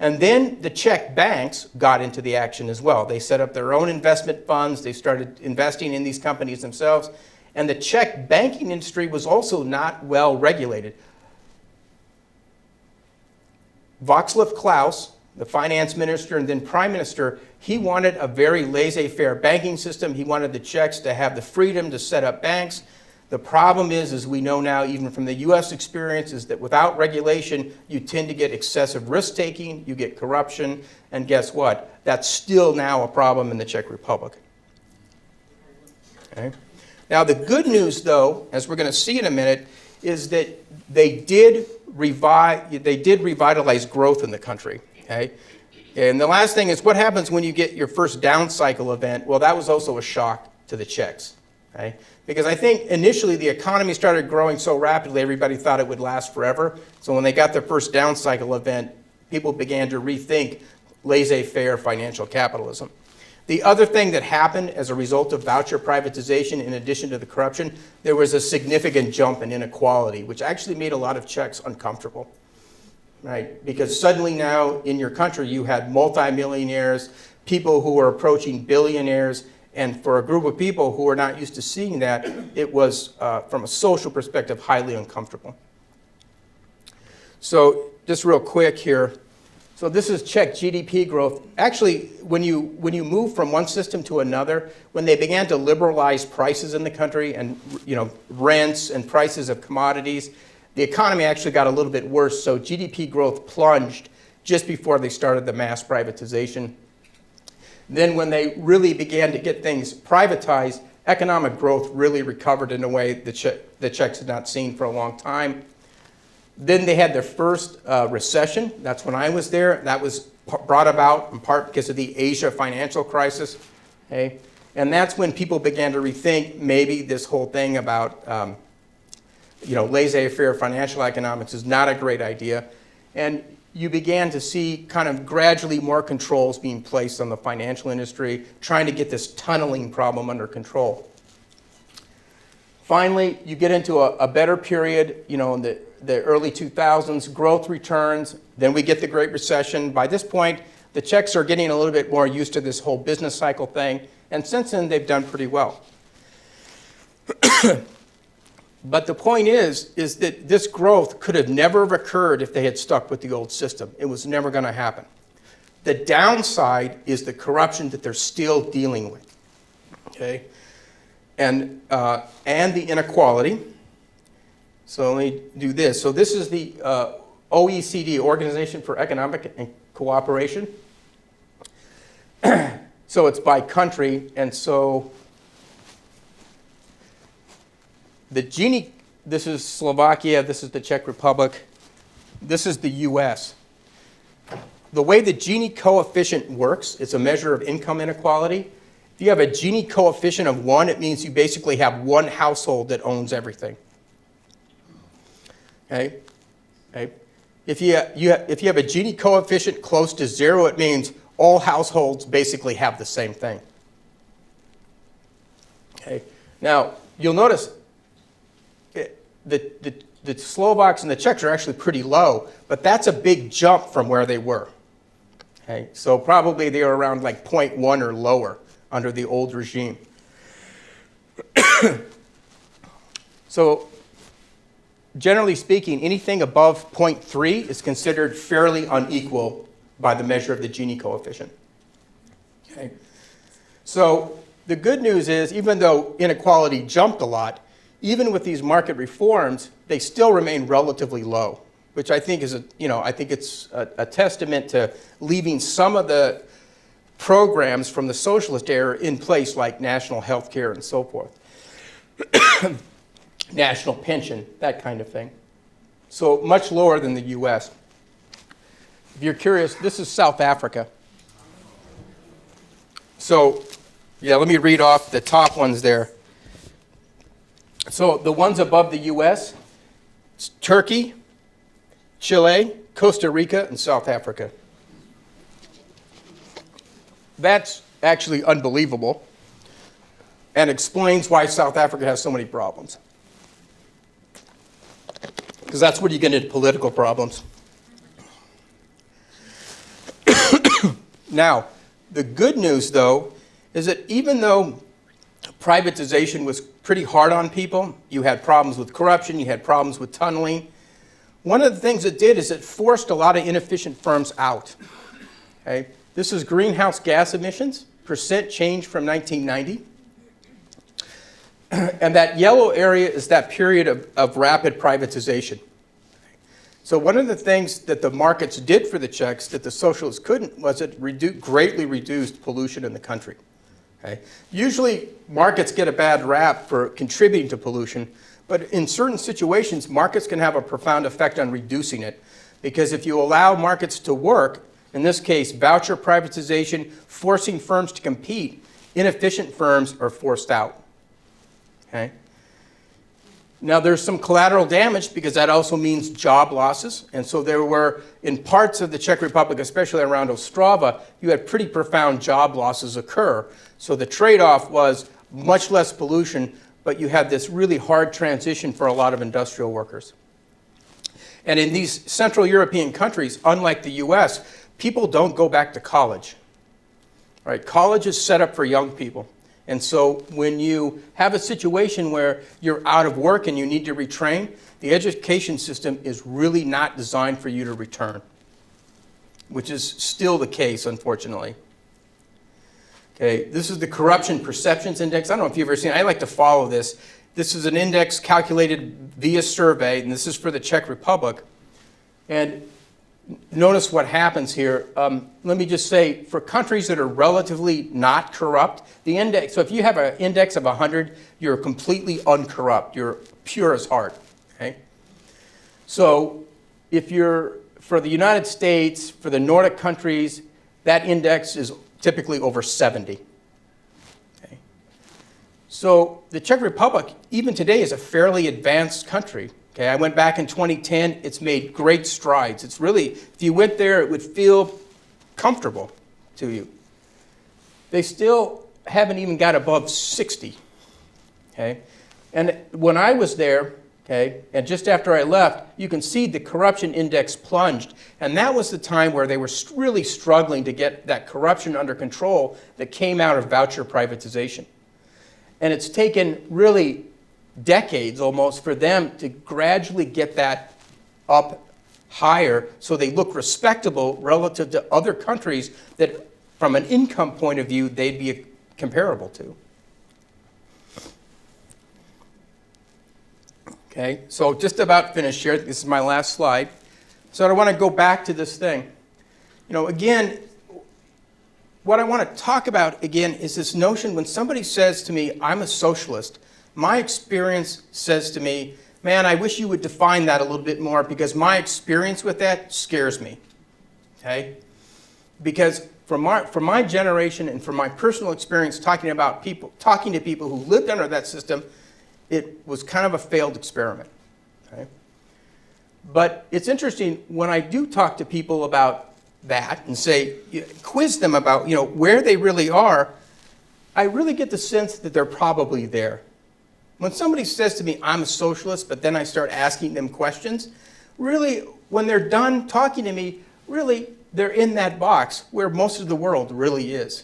And then the Czech banks got into the action as well. They set up their own investment funds. They started investing in these companies themselves. And the Czech banking industry was also not well regulated. Václav Klaus, the finance minister and then prime minister, he wanted a very laissez-faire banking system. He wanted the Czechs to have the freedom to set up banks. The problem is, as we know now, even from the US experience, is that without regulation, you tend to get excessive risk-taking, you get corruption, and guess what? That's still now a problem in the Czech Republic. Okay? Now, the good news, though, as we're going to see in a minute, is that they did revitalize growth in the country. Okay? And the last thing is, what happens when you get your first down cycle event? Well, that was also a shock to the Czechs. Okay? Because I think initially the economy started growing so rapidly, everybody thought it would last forever. So when they got their first down cycle event, people began to rethink laissez-faire financial capitalism. The other thing that happened as a result of voucher privatization, in addition to the corruption, there was a significant jump in inequality, which actually made a lot of Czechs uncomfortable. Right? Because suddenly now in your country you had multimillionaires, people who were approaching billionaires, and for a group of people who are not used to seeing that, it was, from a social perspective, highly uncomfortable. So just real quick here. So this is Czech GDP growth. Actually, when you move from one system to another, when they began to liberalize prices in the country and rents and prices of commodities, the economy actually got a little bit worse. So GDP growth plunged just before they started the mass privatization. Then when they really began to get things privatized, economic growth really recovered in a way that the Czechs had not seen for a long time. Then they had their first recession. That's when I was there. That was brought about in part because of the Asia financial crisis. Okay? And that's when people began to rethink maybe this whole thing about laissez-faire financial economics is not a great idea. And you began to see kind of gradually more controls being placed on the financial industry, trying to get this tunneling problem under control. Finally, you get into a better period, in the early 2000s, growth returns, then we get the Great Recession. By this point, the Czechs are getting a little bit more used to this whole business cycle thing, and since then they've done pretty well. But the point is that this growth could have never have occurred if they had stuck with the old system. It was never going to happen. The downside is the corruption that they're still dealing with, okay? And the inequality. So let me do this. So this is the OECD, Organization for Economic and Cooperation. So it's by country, and so the Gini, this is Slovakia, this is the Czech Republic, this is the US. The way the Gini coefficient works, it's a measure of income inequality. If you have a Gini coefficient of 1, it means you basically have one household that owns everything. Okay? If you have a Gini coefficient close to 0, it means all households basically have the same thing. Okay? Now, you'll notice the Slovaks and the Czechs are actually pretty low, but that's a big jump from where they were. Okay? So probably they were around like 0.1 or lower under the old regime. So generally speaking, anything above 0.3 is considered fairly unequal by the measure of the Gini coefficient. Okay? So the good news is, even though inequality jumped a lot, even with these market reforms, they still remain relatively low, which I think is it's a testament to leaving some of the programs from the socialist era in place, like national health care and so forth. National pension, that kind of thing. So much lower than the US. If you're curious, this is South Africa. So, yeah, let me read off the top ones there. So the ones above the US, it's Turkey, Chile, Costa Rica, and South Africa. That's actually unbelievable and explains why South Africa has so many problems. Because that's where you get into political problems. Now, the good news, though, is that even though privatization was pretty hard on people, you had problems with corruption, you had problems with tunneling, one of the things it did is it forced a lot of inefficient firms out. Okay? This is greenhouse gas emissions, percent change from 1990. And that yellow area is that period of rapid privatization. So one of the things that the markets did for the Czechs that the socialists couldn't was it greatly reduced pollution in the country. Okay? Usually markets get a bad rap for contributing to pollution, but in certain situations, markets can have a profound effect on reducing it, because if you allow markets to work, in this case, voucher privatization, forcing firms to compete, inefficient firms are forced out. Okay? Now, there's some collateral damage because that also means job losses. And so there were, in parts of the Czech Republic, especially around Ostrava, you had pretty profound job losses occur. So the trade-off was much less pollution, but you had this really hard transition for a lot of industrial workers. And in these Central European countries, unlike the US, people don't go back to college. Right? College is set up for young people. And so when you have a situation where you're out of work and you need to retrain, the education system is really not designed for you to return, which is still the case, unfortunately. Okay, this is the Corruption Perceptions Index. I don't know if you've ever seen it. I like to follow this. This is an index calculated via survey, and this is for the Czech Republic. And notice what happens here. Let me just say, for countries that are relatively not corrupt, the index, so if you have an index of 100, you're completely uncorrupt. You're pure as heart. Okay? So if you're, for the United States, for the Nordic countries, that index is typically over 70. Okay? So the Czech Republic, even today, is a fairly advanced country. Okay, I went back in 2010. It's made great strides. It's really, if you went there, it would feel comfortable to you. They still haven't even got above 60. Okay, and when I was there, okay, and just after I left, you can see the corruption index plunged. And that was the time where they were really struggling to get that corruption under control that came out of voucher privatization. And it's taken really decades almost for them to gradually get that up higher so they look respectable relative to other countries that, from an income point of view, they'd be comparable to. Okay, so just about finished here. This is my last slide. So I want to go back to this thing. You know, again, what I want to talk about again is this notion when somebody says to me, I'm a socialist, my experience says to me, man, I wish you would define that a little bit more because my experience with that scares me. Okay? Because from my generation and from my personal experience talking to people who lived under that system, it was kind of a failed experiment. Okay? But it's interesting when I do talk to people about that and say, quiz them about where they really are, I really get the sense that they're probably there. When somebody says to me, I'm a socialist, but then I start asking them questions, really, when they're done talking to me, really, they're in that box where most of the world really is.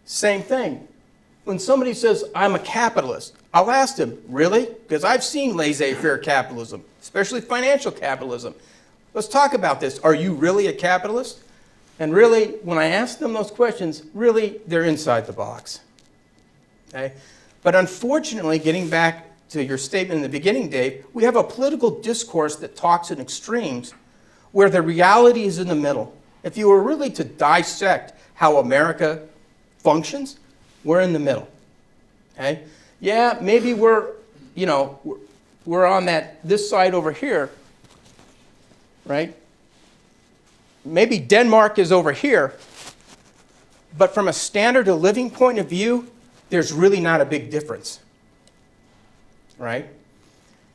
Same thing. When somebody says, I'm a capitalist, I'll ask them, really? Because I've seen laissez-faire capitalism, especially financial capitalism. Let's talk about this. Are you really a capitalist? And really, when I ask them those questions, really, they're inside the box. Okay? But unfortunately, getting back to your statement in the beginning, Dave, we have a political discourse that talks in extremes where the reality is in the middle. If you were really to dissect how America functions, we're in the middle. Okay? Yeah, maybe we're on this side over here, right? Maybe Denmark is over here, but from a standard of living point of view, there's really not a big difference, right?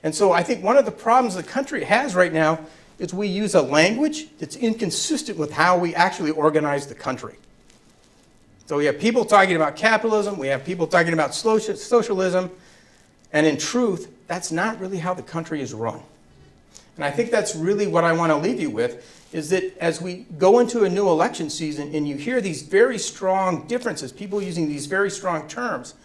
And so I think one of the problems the country has right now is we use a language that's inconsistent with how we actually organize the country. So we have people talking about capitalism, we have people talking about socialism, and in truth, that's not really how the country is run. And I think that's really what I want to leave you with, is that as we go into a new election season and you hear these very strong differences, people using these very strong terms,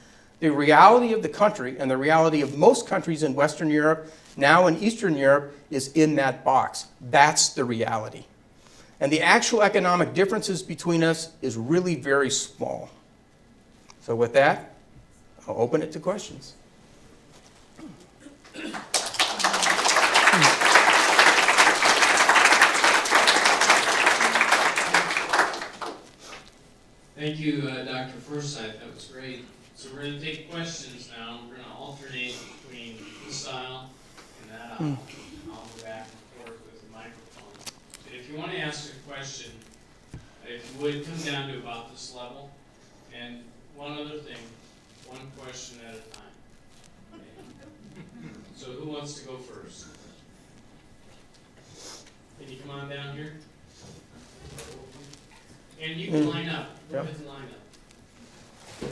the reality of the country and the reality of most countries in Western Europe, now in Eastern Europe, is in that box. That's the reality. And the actual economic differences between us is really very small. So with that, I'll open it to questions. Thank you, Dr. Forsyth. That was great. So we're going to take questions now. We're going to alternate between this style and that aisle. I'll go back and forth with the microphone. And if you want to ask a question, if you would, come down to about this level. And one other thing, one question at a time. Okay. So who wants to go first? Can you come on down here? And you can line up. Go ahead and line up.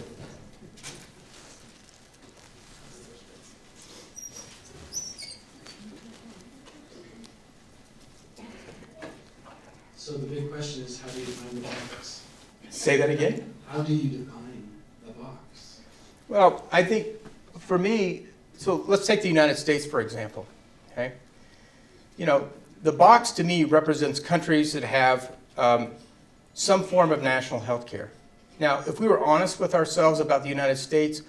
So the big question is, how do you define the box? Say that again? How do you define the box? Well, I think for me, so let's take the United States, for example. Okay? The box to me represents countries that have some form of national health care. Now, if we were honest with ourselves about the United States,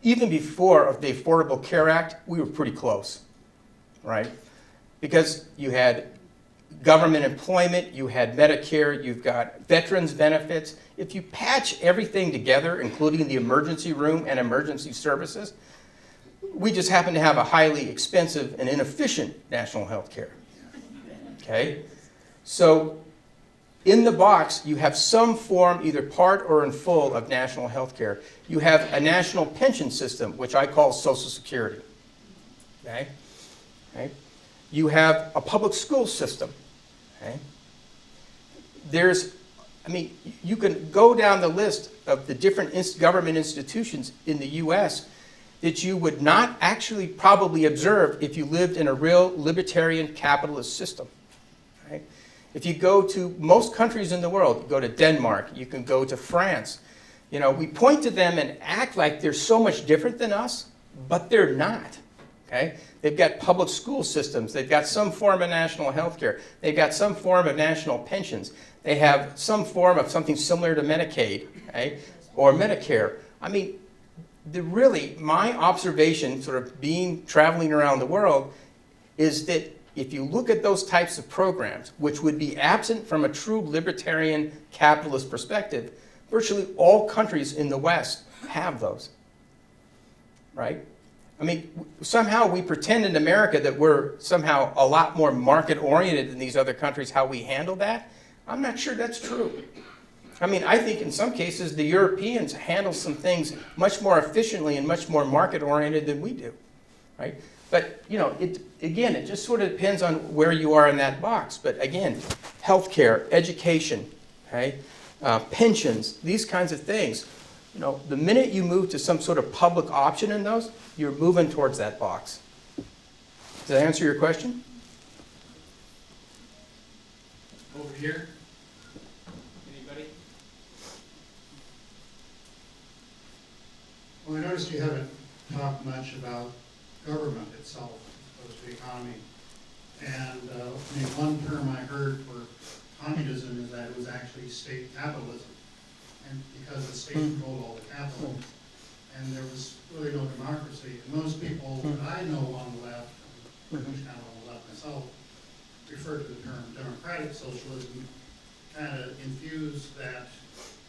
even before the Affordable Care Act, we were pretty close, right? Because you had government employment, you had Medicare, you've got veterans benefits. If you patch everything together, including the emergency room and emergency services, we just happen to have a highly expensive and inefficient national health care. Okay? So in the box, you have some form, either part or in full, of national health care. You have a national pension system, which I call Social Security. Okay? Okay? You have a public school system. Okay? You can go down the list of the different government institutions in the U.S. that you would not actually probably observe if you lived in a real libertarian capitalist system. Right? If you go to most countries in the world, you go to Denmark, you can go to France, we point to them and act like they're so much different than us, but they're not. Okay? They've got public school systems, they've got some form of national health care, they've got some form of national pensions, they have some form of something similar to Medicaid, okay? Or Medicare. My observation, sort of traveling around the world, is that if you look at those types of programs, which would be absent from a true libertarian capitalist perspective, virtually all countries in the West have those, right? Somehow we pretend in America that we're somehow a lot more market-oriented than these other countries, how we handle that. I'm not sure that's true. I think in some cases the Europeans handle some things much more efficiently and much more market-oriented than we do, right? But, it just sort of depends on where you are in that box. But again, healthcare, education, okay, pensions, these kinds of things. The minute you move to some sort of public option in those, you're moving towards that box. Does that answer your question? Over here. Anybody? Well, I noticed you haven't talked much about government itself, as opposed to the economy. And one term I heard for communism is that it was actually state capitalism. And because the state controlled all the capital, and there was really no democracy. And most people that I know on the left, and pretty much kind of on the left myself, refer to the term democratic socialism, kind of infuse that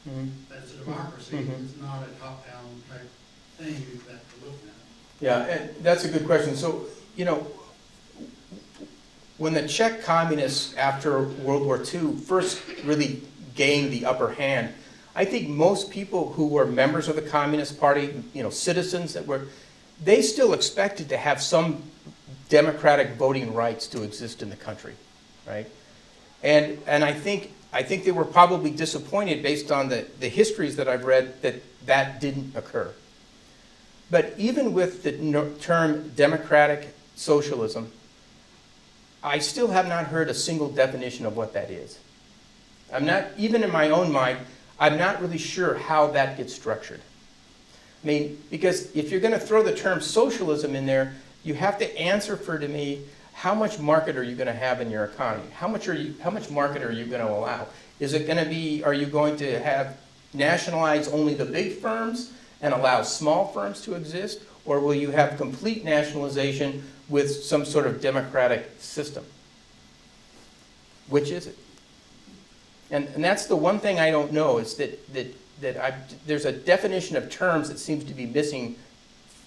it's a democracy, it's not a top-down type thing that we're looking at. Yeah, and that's a good question. So, when the Czech communists after World War II first really gained the upper hand, I think most people who were members of the Communist Party, citizens they still expected to have some democratic voting rights to exist in the country, right? And I think they were probably disappointed based on the histories that I've read that didn't occur. But even with the term democratic socialism, I still have not heard a single definition of what that is. Even in my own mind, I'm not really sure how that gets structured. Because if you're going to throw the term socialism in there, you have to answer to me, how much market are you going to have in your economy? How much market are you going to allow? Are you going to have nationalize only the big firms and allow small firms to exist? Or will you have complete nationalization with some sort of democratic system? Which is it? And that's the one thing I don't know, is that there's a definition of terms that seems to be missing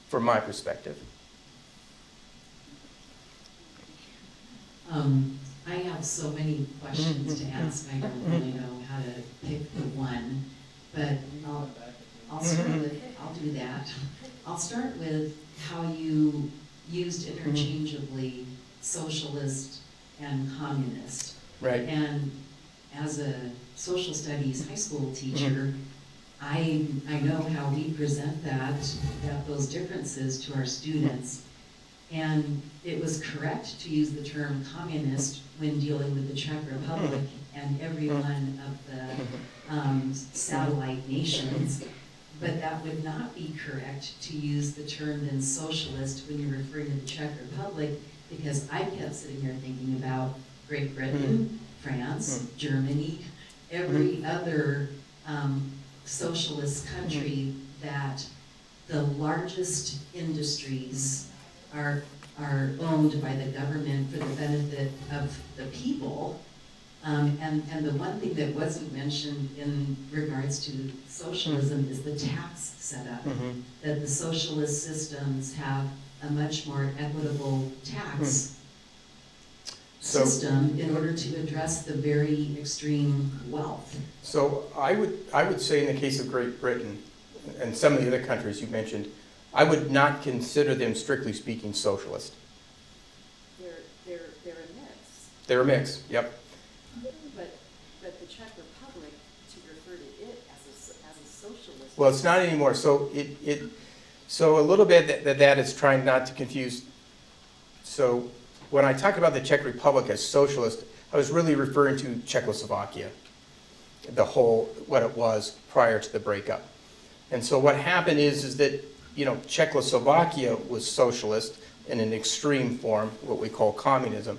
from my perspective. I have so many questions to ask. I don't really know how to pick the one, but I'll start with, I'll do that. I'll start with how you used interchangeably socialist and communist. Right. And as a social studies high school teacher, I know how we present those differences to our students. And it was correct to use the term communist when dealing with the Czech Republic and every one of the satellite nations. But that would not be correct to use the term then socialist when you're referring to the Czech Republic, because I kept sitting here thinking about Great Britain, France, Germany, every other socialist country that the largest industries are owned by the government for the benefit of the people. And the one thing that wasn't mentioned in regards to socialism is the tax setup, that the socialist systems have a much more equitable tax system in order to address the very extreme wealth. So I would say in the case of Great Britain and some of the other countries you mentioned, I would not consider them, strictly speaking, socialist. They're a mix. They're a mix, yep. But the Czech Republic, to refer to it as a socialist. Well, it's not anymore. So so a little bit that is trying not to confuse. So when I talk about the Czech Republic as socialist, I was really referring to Czechoslovakia, the whole, what it was prior to the breakup. And so what happened is that, you know, Czechoslovakia was socialist in an extreme form, what we call communism.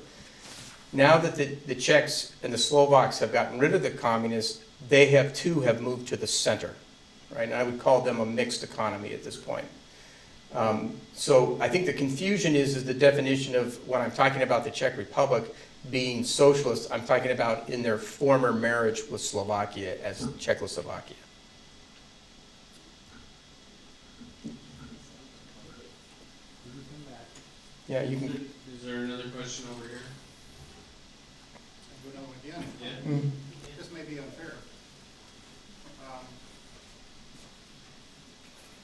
Now that the Czechs and the Slovaks have gotten rid of the communists, they have moved to the center, right? And I would call them a mixed economy at this point. So I think the confusion is the definition of when I'm talking about the Czech Republic being socialist, I'm talking about in their former marriage with Slovakia as Czechoslovakia. Yeah, you can. Is there another question over here? Go down again. Yeah. Mm. This may be unfair.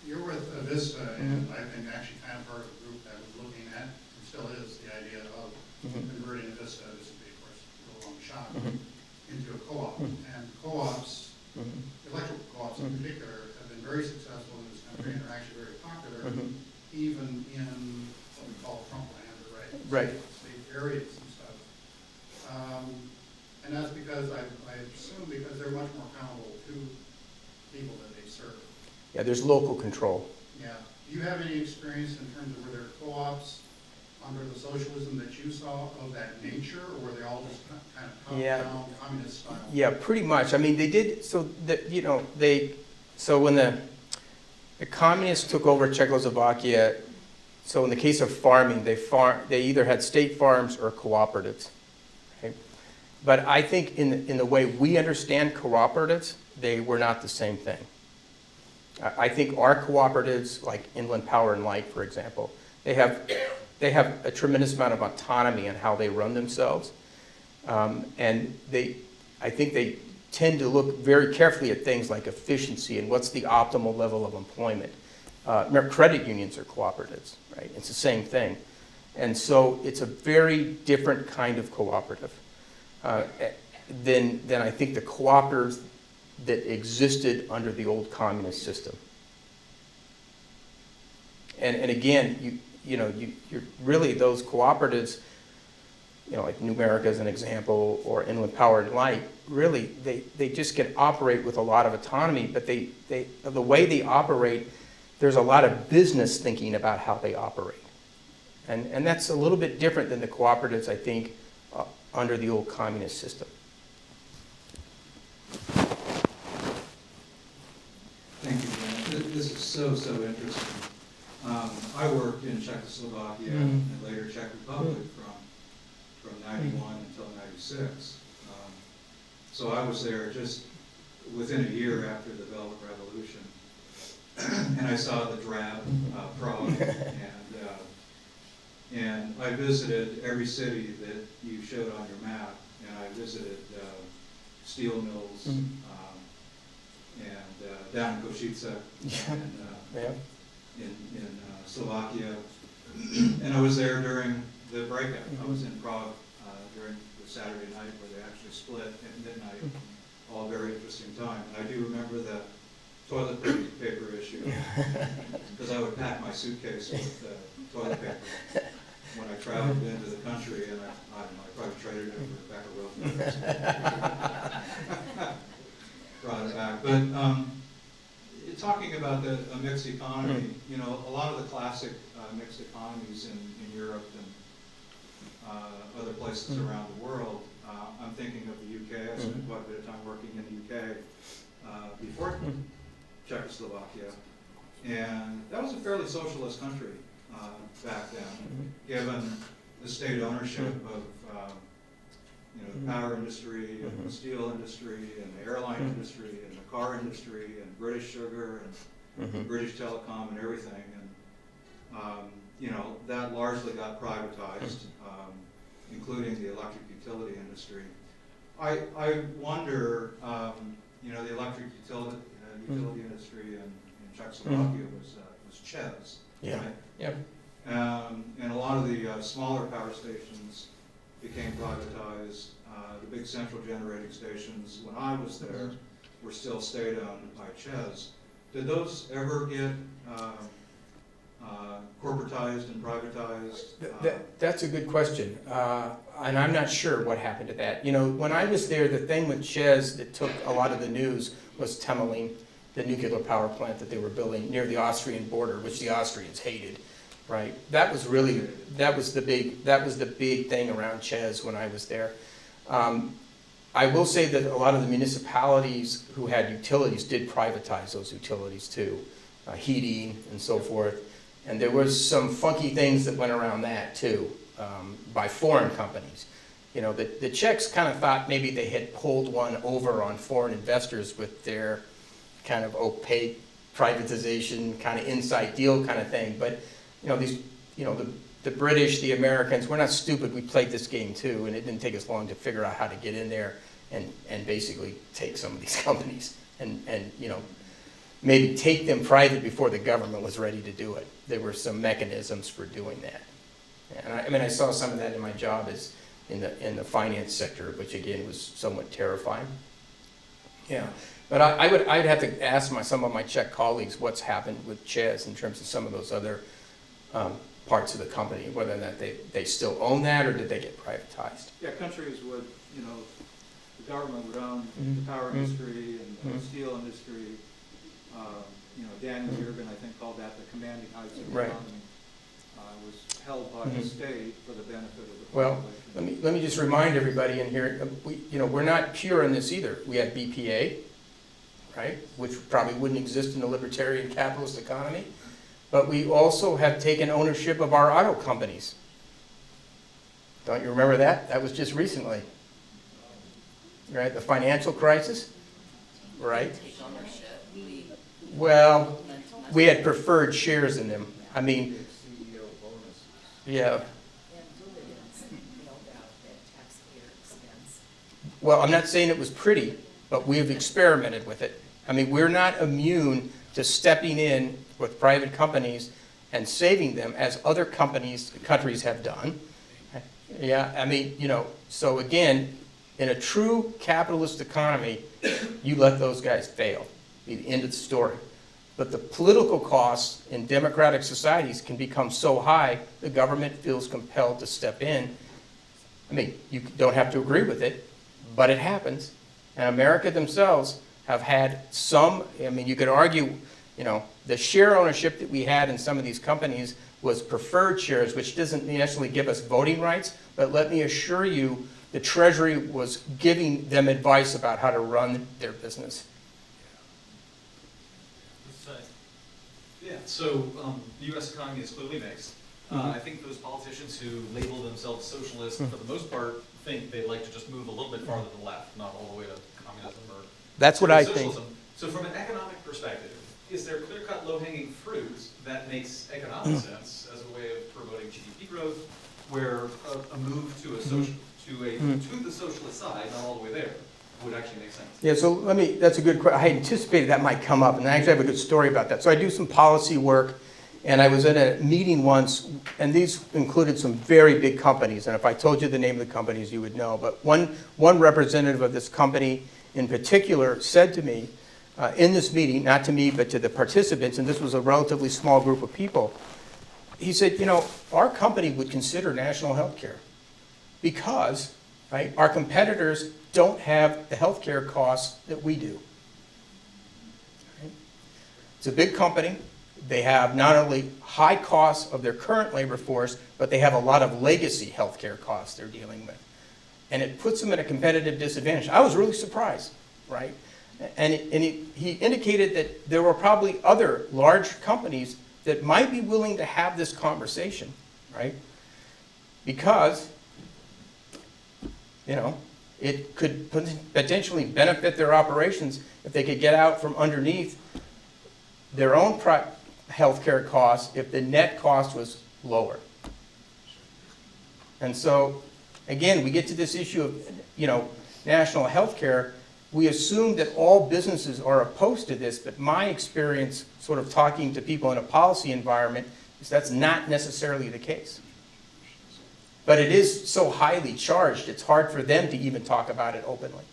You're with Avista, and I've been actually kind of part of a group that was looking at, and still is, the idea of converting Avista, this would be, of course, a little long shot, into a co-op. And co-ops, electrical co-ops in particular, have been very successful in this country and are actually very popular, even in what we call Trump land, or state areas and stuff. And that's because I assume because they're much more accountable to people that they serve. Yeah, there's local control. Yeah. Do you have any experience in terms of were there co-ops under the socialism that you saw of that nature, or were they all just kind of top-down communist style? Yeah, pretty much. I mean, they did, so that, you know, so when the communists took over Czechoslovakia, so in the case of farming, they either had state farms or cooperatives. Okay? But I think in the way we understand cooperatives, they were not the same thing. I think our cooperatives, like Inland Power and Light, for example, they have a tremendous amount of autonomy in how they run themselves. And I think they tend to look very carefully at things like efficiency and what's the optimal level of employment. Remember, credit unions are cooperatives, right? It's the same thing. And so it's a very different kind of cooperative than I think the cooperatives that existed under the old communist system. And again, you're really those cooperatives, you know, like Numerica as an example, or Inland Power and Light, really, they just can operate with a lot of autonomy, but the way they operate, there's a lot of business thinking about how they operate. And that's a little bit different than the cooperatives, I think, under the old communist system. Thank you, Dan. This is so interesting. I worked in Czechoslovakia and later Czech Republic from 91 until 96. So I was there just within a year after the Velvet Revolution. And I saw the drab Prague, and I visited every city that you showed on your map, and I visited steel mills, and down in Košice, in Slovakia, and I was there during the breakup. I was in Prague during the Saturday night where they actually split at midnight, all very interesting time. And I do remember the toilet paper issue, because I would pack my suitcase with toilet paper when I traveled into the country, and I don't know, I probably traded it for a pack of rope. Brought it back. But talking about a mixed economy, you know, a lot of the classic mixed economies in Europe and other places around the world, I'm thinking of the UK. I spent quite a bit of time working in the UK before Czechoslovakia, and that was a fairly socialist country back then, given the state ownership of the power industry and the steel industry and the airline industry and the car industry and British sugar and British telecom and everything. And that largely got privatized, including the electric utility industry. I wonder, the electric utility industry in Czechoslovakia was was Ches. Yeah. Right? Yep. And a lot of the smaller power stations became privatized. The big central generating stations, when I was there, were still state-owned by Ches. Did those ever get corporatized and privatized? That's a good question, and I'm not sure what happened to that. You know, when I was there, the thing with Ches that took a lot of the news was Temelin, the nuclear power plant that they were building near the Austrian border, which the Austrians hated, right? That was the big thing around Ches when I was there. I will say that a lot of the municipalities who had utilities did privatize those utilities too, heating and so forth. And there was some funky things that went around that too, by foreign companies. You know, the Czechs kind of thought maybe they had pulled one over on foreign investors with their kind of opaque privatization, kind of inside deal kind of thing. But, you know, the British, the Americans, we're not stupid. We played this game too, and it didn't take us long to figure out how to get in there and basically take some of these companies and you know, maybe take them private before the government was ready to do it. There were some mechanisms for doing that. And I mean, I saw some of that in my job as in the finance sector, which again was somewhat terrifying. Yeah, but I'd have to ask some of my Czech colleagues what's happened with Ches in terms of some of those other parts of the company, whether or not they still own that or did they get privatized. Yeah, countries would, you know, the government would own the power industry and the steel industry. You know, Daniel Yergin, I think, called that the commanding heights of the Right. economy. Was held by the state for the benefit of the Well, population. let me just remind everybody in here, we're not pure in this either. We have BPA, right, which probably wouldn't exist in a libertarian capitalist economy. But we also have taken ownership of our auto companies. Don't you remember that? That was just recently. Right, the financial crisis, right? Well, we had preferred shares in them. I mean, yeah. And dividends mailed out at taxpayer expense. Well, I'm not saying it was pretty, but we've experimented with it. I mean, we're not immune to stepping in with private companies and saving them as other countries have done. Yeah, I mean, you know, so again, in a true capitalist economy, you let those guys fail. Be the end of the story. But the political costs in democratic societies can become so high, the government feels compelled to step in. I mean, you don't have to agree with it, but it happens. And America themselves have had some, I mean, you could argue, you know, the share ownership that we had in some of these companies was preferred shares, which doesn't necessarily give us voting rights, but let me assure you, the Treasury was giving them advice about how to run their business. Yeah, so the U.S. economy is clearly mixed. I think those politicians who label themselves socialists, for the most part, think they'd like to just move a little bit farther to the left, not all the way to communism or That's what I think. socialism. So from an economic perspective, is there clear-cut low-hanging fruit that makes economic sense as a way of promoting GDP growth, where a move to a social, to the socialist side, not all the way there, would actually make sense? Yeah, so that's a good question. I anticipated that might come up, and I actually have a good story about that. So I do some policy work, and I was in a meeting once, and these included some very big companies, and if I told you the name of the companies, you would know. But one representative of this company in particular said to me, in this meeting, not to me, but to the participants, and this was a relatively small group of people, he said, you know, our company would consider national health care because, right, our competitors don't have the health care costs that we do. Right? It's a big company. They have not only high costs of their current labor force, but they have a lot of legacy health care costs they're dealing with. And it puts them at a competitive disadvantage. I was really surprised, right? And he indicated that there were probably other large companies that might be willing to have this conversation, right? Because, you know, it could potentially benefit their operations if they could get out from underneath their own healthcare costs if the net cost was lower. And so, again, we get to this issue of, you know, national health care. we assume that all businesses are opposed to this, but my experience sort of talking to people in a policy environment is that's not necessarily the case. But it is so highly charged, it's hard for them to even talk about it openly.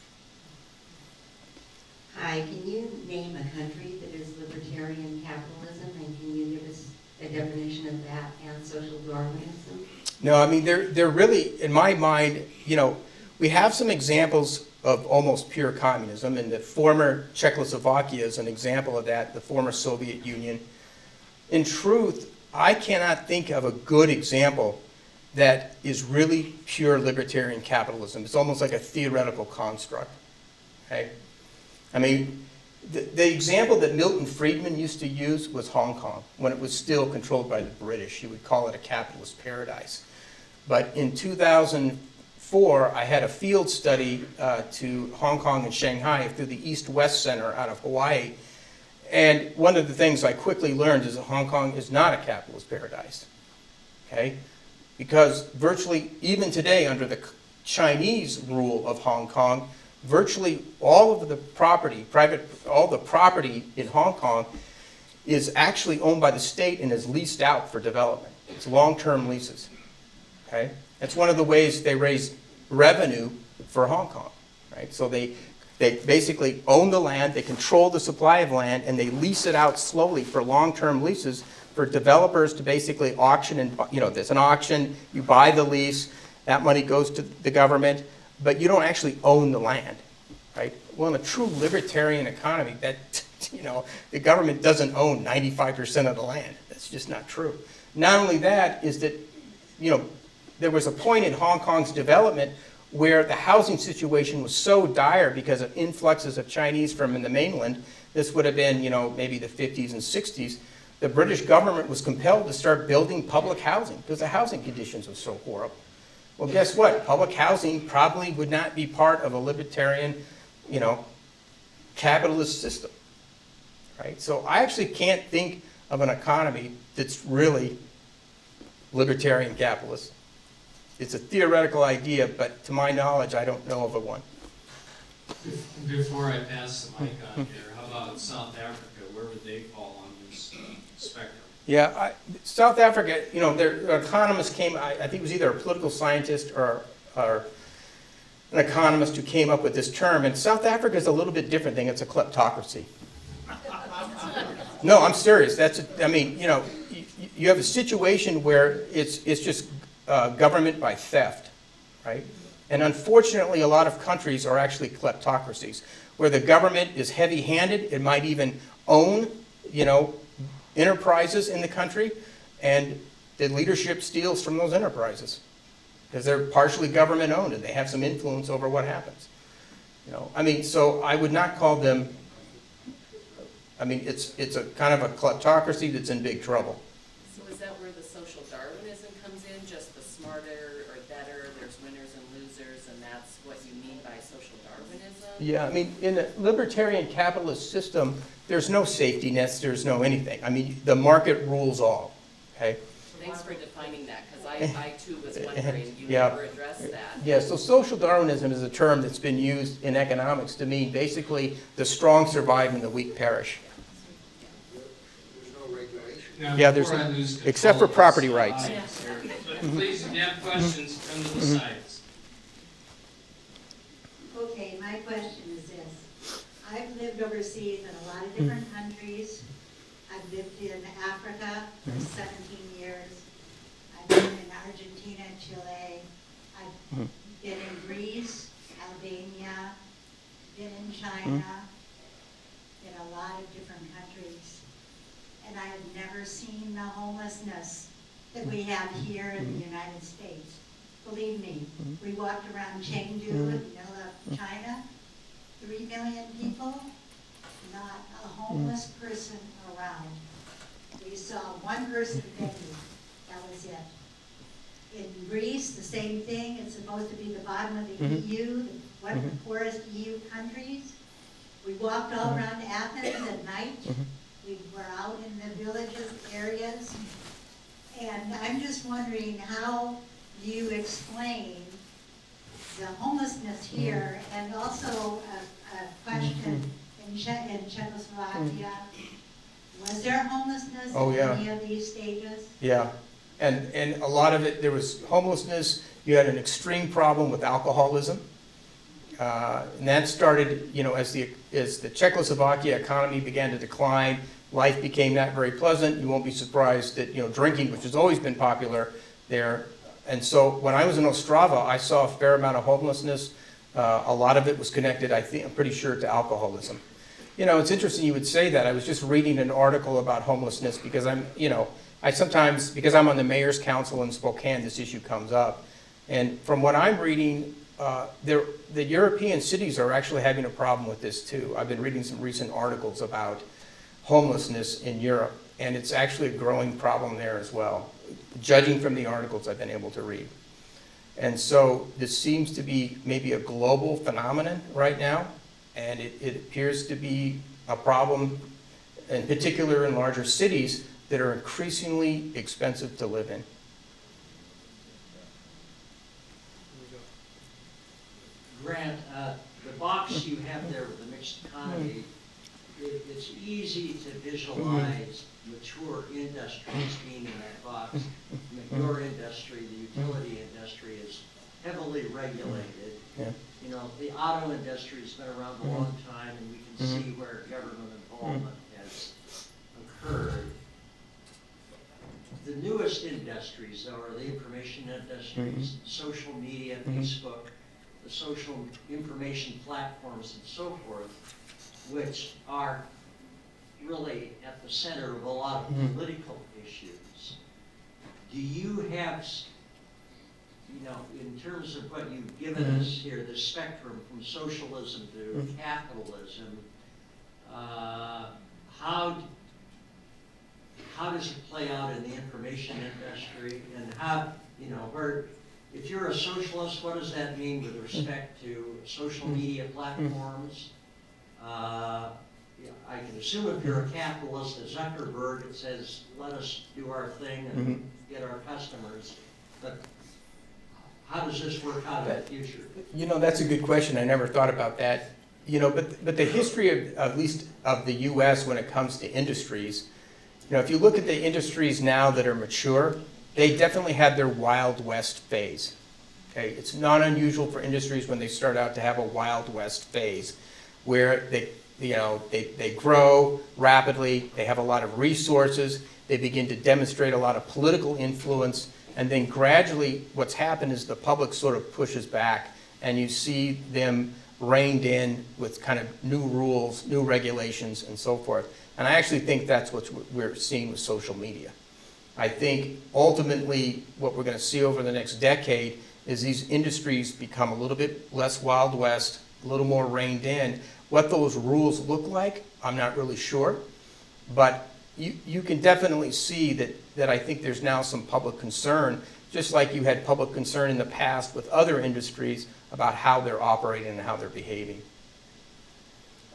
Hi, can you name a country that is libertarian capitalism, and can you give us a definition of that and social Darwinism? No, I mean, they're really, in my mind, you know, we have some examples of almost pure communism, and the former Czechoslovakia is an example of that, the former Soviet Union. In truth, I cannot think of a good example that is really pure libertarian capitalism. It's almost like a theoretical construct, okay? I mean, the example that Milton Friedman used to use was Hong Kong, when it was still controlled by the British. He would call it a capitalist paradise. But in 2004, I had a field study to Hong Kong and Shanghai through the East-West Center out of Hawaii. And one of the things I quickly learned is that Hong Kong is not a capitalist paradise, okay? Because virtually, even today, under the Chinese rule of Hong Kong, virtually all of the property, all the property in Hong Kong is actually owned by the state and is leased out for development. It's long-term leases, okay? That's one of the ways they raise revenue for Hong Kong, right? So they basically own the land, they control the supply of land, and they lease it out slowly for long-term leases for developers to basically auction, and you know, there's an auction, you buy the lease, that money goes to the government, but you don't actually own the land, right? Well, in a true libertarian economy, that, you know, the government doesn't own 95% of the land. That's just not true. Not only that, is that, you know, there was a point in Hong Kong's development where the housing situation was so dire because of influxes of Chinese from the mainland. This would have been, you know, maybe the 50s and 60s. The British government was compelled to start building public housing because the housing conditions were so horrible. Well, guess what? Public housing probably would not be part of a libertarian, you know, capitalist system, right? So I actually can't think of an economy that's really libertarian capitalist. It's a theoretical idea, but to my knowledge, I don't know of a one. Before I pass the mic on here, how about South Africa? Where would they fall on this spectrum? Yeah, South Africa, you know, their economist came, I think it was either a political scientist or an economist who came up with this term, and South Africa is a little bit different thing. It's a kleptocracy. No, I'm serious. I mean, you know, you have a situation where it's just government by theft, right? And unfortunately, a lot of countries are actually kleptocracies, where the government is heavy-handed. It might even own, you know, enterprises in the country, and the leadership steals from those enterprises because they're partially government owned and they have some influence over what happens. You know, I mean, so I would not call them, I mean, it's a kind of a kleptocracy that's in big trouble. So is that where the social Darwinism comes in, just the smarter or better, there's winners and losers, and that's what you mean by social Darwinism? Yeah, I mean, in a libertarian capitalist system, there's no safety nets, there's no anything. I mean, the market rules all, okay? Thanks for defining that, because I too was wondering, you Yeah. never addressed that. Yeah, so social Darwinism is a term that's been used in economics to mean basically the strong survive and the weak perish. Now, Yeah, there's, before I lose control except for of property this rights. audience here, please, if you have questions, come to the sides. Okay, my question is this. I've lived overseas in a lot of different countries. I've lived in Africa for 17 years. I've been in Argentina, Chile. I've been in Greece, Albania, been in China, in a lot of different countries. And I have never seen the homelessness that we have here in the United States. Believe me, we walked around Chengdu in the middle of China, 3 million people, not a homeless person around. We saw one person begging, that was it. In Greece, the same thing, it's supposed to be the bottom of the EU, one of the poorest EU countries. We walked all around Athens at night. We were out in the villages, areas. And I'm just wondering, how do you explain the homelessness here? And also, a question. In Czechoslovakia, was there homelessness Oh, in yeah. any of these stages? Yeah, and a lot of it, there was homelessness, you had an extreme problem with alcoholism. And that started, you know, as the Czechoslovakia economy began to decline, life became not very pleasant. You won't be surprised that, you know, drinking, which has always been popular there. And so when I was in Ostrava, I saw a fair amount of homelessness. A lot of it was connected, I'm pretty sure, to alcoholism. You know, it's interesting you would say that. I was just reading an article about homelessness because I sometimes, because I'm on the mayor's council in Spokane, this issue comes up. And from what I'm reading, the European cities are actually having a problem with this too. I've been reading some recent articles about homelessness in Europe, and it's actually a growing problem there as well, judging from the articles I've been able to read. And so this seems to be maybe a global phenomenon right now, and it appears to be a problem, in particular in larger cities, that are increasingly expensive to live in. Grant, the box you have there with the mixed economy, it's easy to visualize mature industries being in that box. Your industry, the utility industry, is heavily regulated. Yeah. You know, the auto industry has been around a long time, and we can see where government involvement has occurred. The newest industries, though, are the information industries, social media, Facebook, the social information platforms and so forth, which are really at the center of a lot of political issues. Do you have, you know, in terms of what you've given us here, the spectrum from socialism to capitalism, how does it play out in the information industry, and how, you know, where, if you're a socialist, what does that mean with respect to social media platforms? I can assume if you're a capitalist at Zuckerberg, it says, let us do our thing and get our customers. But how does this work out in the future? You know, that's a good question. I never thought about that. You know, but the history of, at least of the U.S. when it comes to industries, you know, if you look at the industries now that are mature, they definitely had their Wild West phase. Okay, it's not unusual for industries when they start out to have a Wild West phase, where they grow rapidly, they have a lot of resources, they begin to demonstrate a lot of political influence, and then gradually what's happened is the public sort of pushes back, and you see them reined in with kind of new rules, new regulations, and so forth. And I actually think that's what we're seeing with social media. I think ultimately what we're going to see over the next decade is these industries become a little bit less Wild West, a little more reined in. What those rules look like, I'm not really sure. But you can definitely see that I think there's now some public concern, just like you had public concern in the past with other industries about how they're operating and how they're behaving.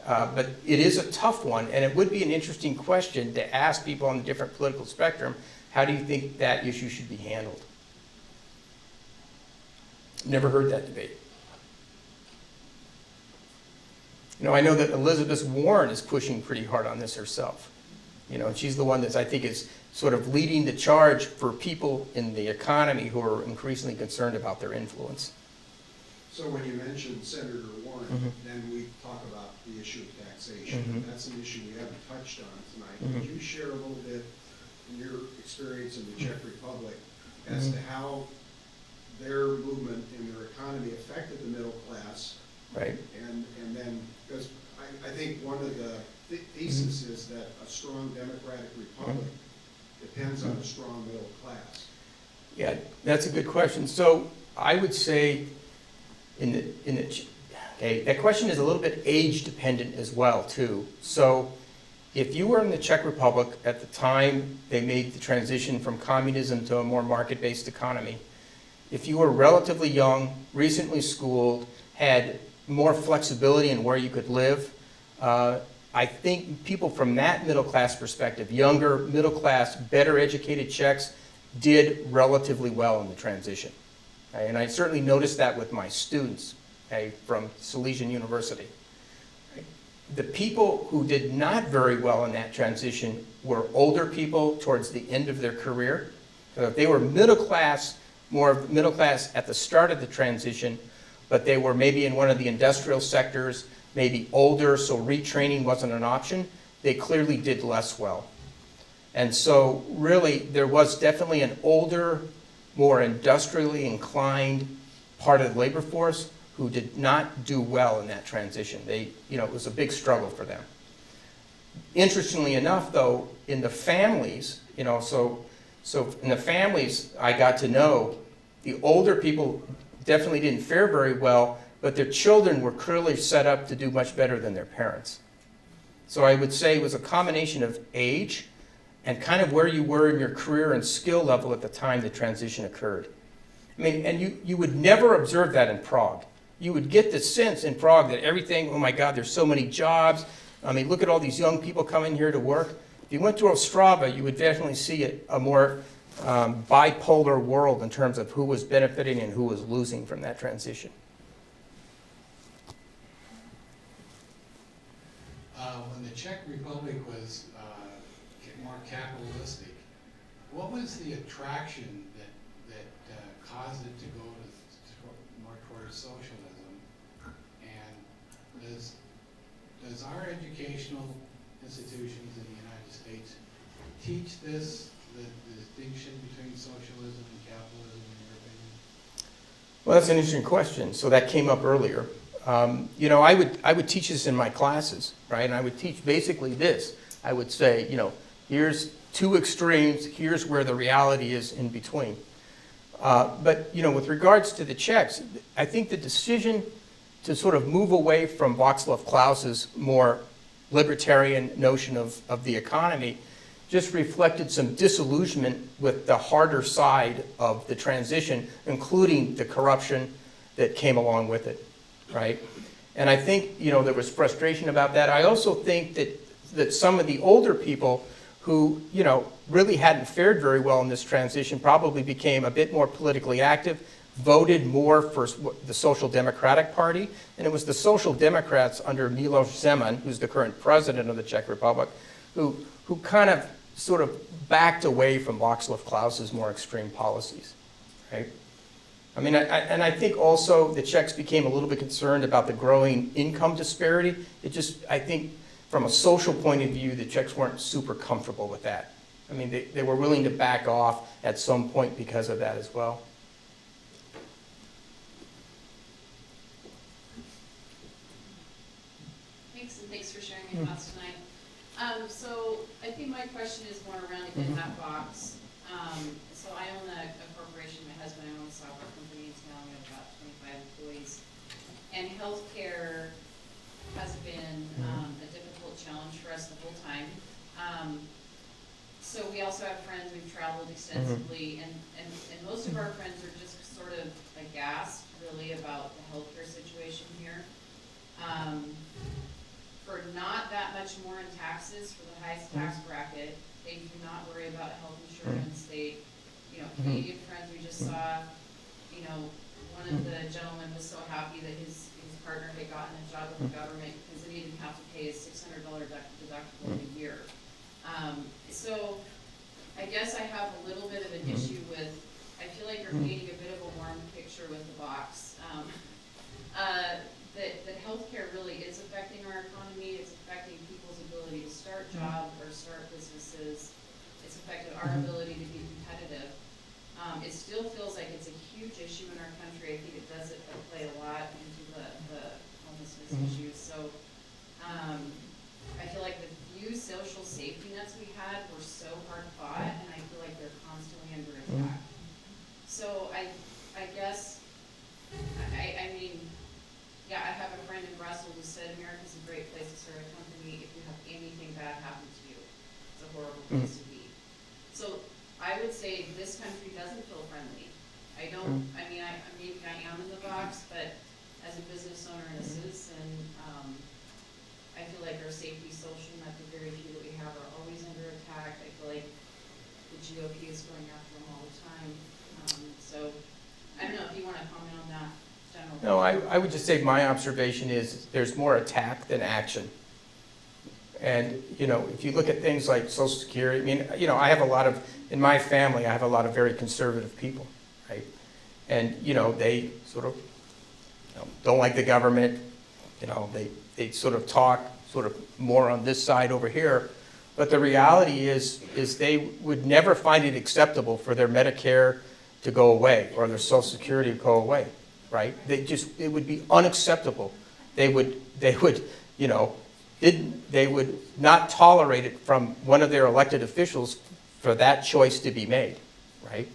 But it is a tough one, and it would be an interesting question to ask people on the different political spectrum, how do you think that issue should be handled? Never heard that debate. You know, I know that Elizabeth Warren is pushing pretty hard on this herself. You know, and she's the one that I think is sort of leading the charge for people in the economy who are increasingly concerned about their influence. So when you mentioned Senator Warren, then we talk about the issue of taxation. That's an issue we haven't touched on tonight. Could you share a little bit in your experience in the Czech Republic as to how their movement in their economy affected the middle class? Right. And then, because I think one of the thesis is that a strong democratic republic depends on a strong middle class. Yeah, that's a good question. So I would say okay, that question is a little bit age dependent as well too. So if you were in the Czech Republic at the time they made the transition from communism to a more market-based economy, if you were relatively young, recently schooled, had more flexibility in where you could live, I think people from that middle class perspective, younger, middle class, better educated Czechs, did relatively well in the transition. And I certainly noticed that with my students from Salesian University. the people who did not very well in that transition were older people towards the end of their career. So if they were middle class, more of middle class at the start of the transition, but they were maybe in one of the industrial sectors, maybe older, so retraining wasn't an option, they clearly did less well. And so really, there was definitely an older, more industrially inclined part of the labor force who did not do well in that transition. They, it was a big struggle for them. Interestingly enough, though, in the families, so in the families, I got to know the older people definitely didn't fare very well, but their children were clearly set up to do much better than their parents. So I would say it was a combination of age and kind of where you were in your career and skill level at the time the transition occurred. I mean, and you would never observe that in Prague. You would get the sense in Prague that everything, oh my God, there's so many jobs. I mean, look at all these young people coming here to work. If you went to Ostrava, you would definitely see a more bipolar world in terms of who was benefiting and who was losing from that transition. When the Czech Republic was more capitalistic, what was the attraction that caused it to go more towards socialism? And does our educational institutions in the United States teach this, the distinction between socialism and capitalism, in your opinion? Well, that's an interesting question. So that came up earlier. I would teach this in my classes, right? And I would teach basically this. I would say, here's two extremes. Here's where the reality is in between. But with regards to the Czechs, I think the decision to sort of move away from Václav Klaus's more libertarian notion of the economy just reflected some disillusionment with the harder side of the transition, including the corruption that came along with it, right? And I think, there was frustration about that. I also think that some of the older people who, really hadn't fared very well in this transition probably became a bit more politically active, voted more for the Social Democratic Party, and it was the Social Democrats under Miloš Zeman, who's the current president of the Czech Republic, who kind of sort of backed away from Václav Klaus's more extreme policies, right? I mean, and I think also the Czechs became a little bit concerned about the growing income disparity. I think from a social point of view, the Czechs weren't super comfortable with that. I mean, they were willing to back off at some point because of that as well. Thanks for sharing your thoughts tonight. So I think my question is more around in that box. So I own a corporation. My husband and I own a software company in town. We have about 25 employees. And healthcare has been a difficult challenge for us the whole time. So we also have friends, we've traveled extensively, and most of our friends are just sort of aghast, really, about the healthcare situation here. For not that much more in taxes for the highest tax bracket, they do not worry about health insurance. They, Canadian friends we just saw, one of the gentlemen was so happy that his partner had gotten a job with the government because then he didn't have to pay his $600 deductible a year. So I guess I have a little bit of an issue with, I feel like you're painting a bit of a warm picture with the box. That healthcare really is affecting our economy, it's affecting people's ability to start jobs or start businesses, it's affected our ability to be competitive. It still feels like it's a huge issue in our country. I think it does play a lot into the homelessness issues. So I feel like the few social safety nets we had were so hard fought, and I feel like they're constantly under attack. So I guess, I mean, yeah, I have a friend in Brussels who said America's a great place to start a company if you have anything bad happen to you. It's a horrible place to be. So I would say this country doesn't feel friendly. I mean, maybe I am in the box, but as a business owner and a citizen, I feel like our safety social net, the very few that we have, are always under attack. I feel like the GOP is going after them all the time. So I don't know if you want to comment on that. No, I would just say my observation is there's more attack than action. And, if you look at things like Social Security, I mean, I have a lot of, in my family, I have a lot of very conservative people, right? And, they sort of don't like the government, they sort of talk sort of more on this side over here. But the reality is they would never find it acceptable for their Medicare to go away or their Social Security to go away, right? It would be unacceptable. They would not tolerate it from one of their elected officials for that choice to be made, right?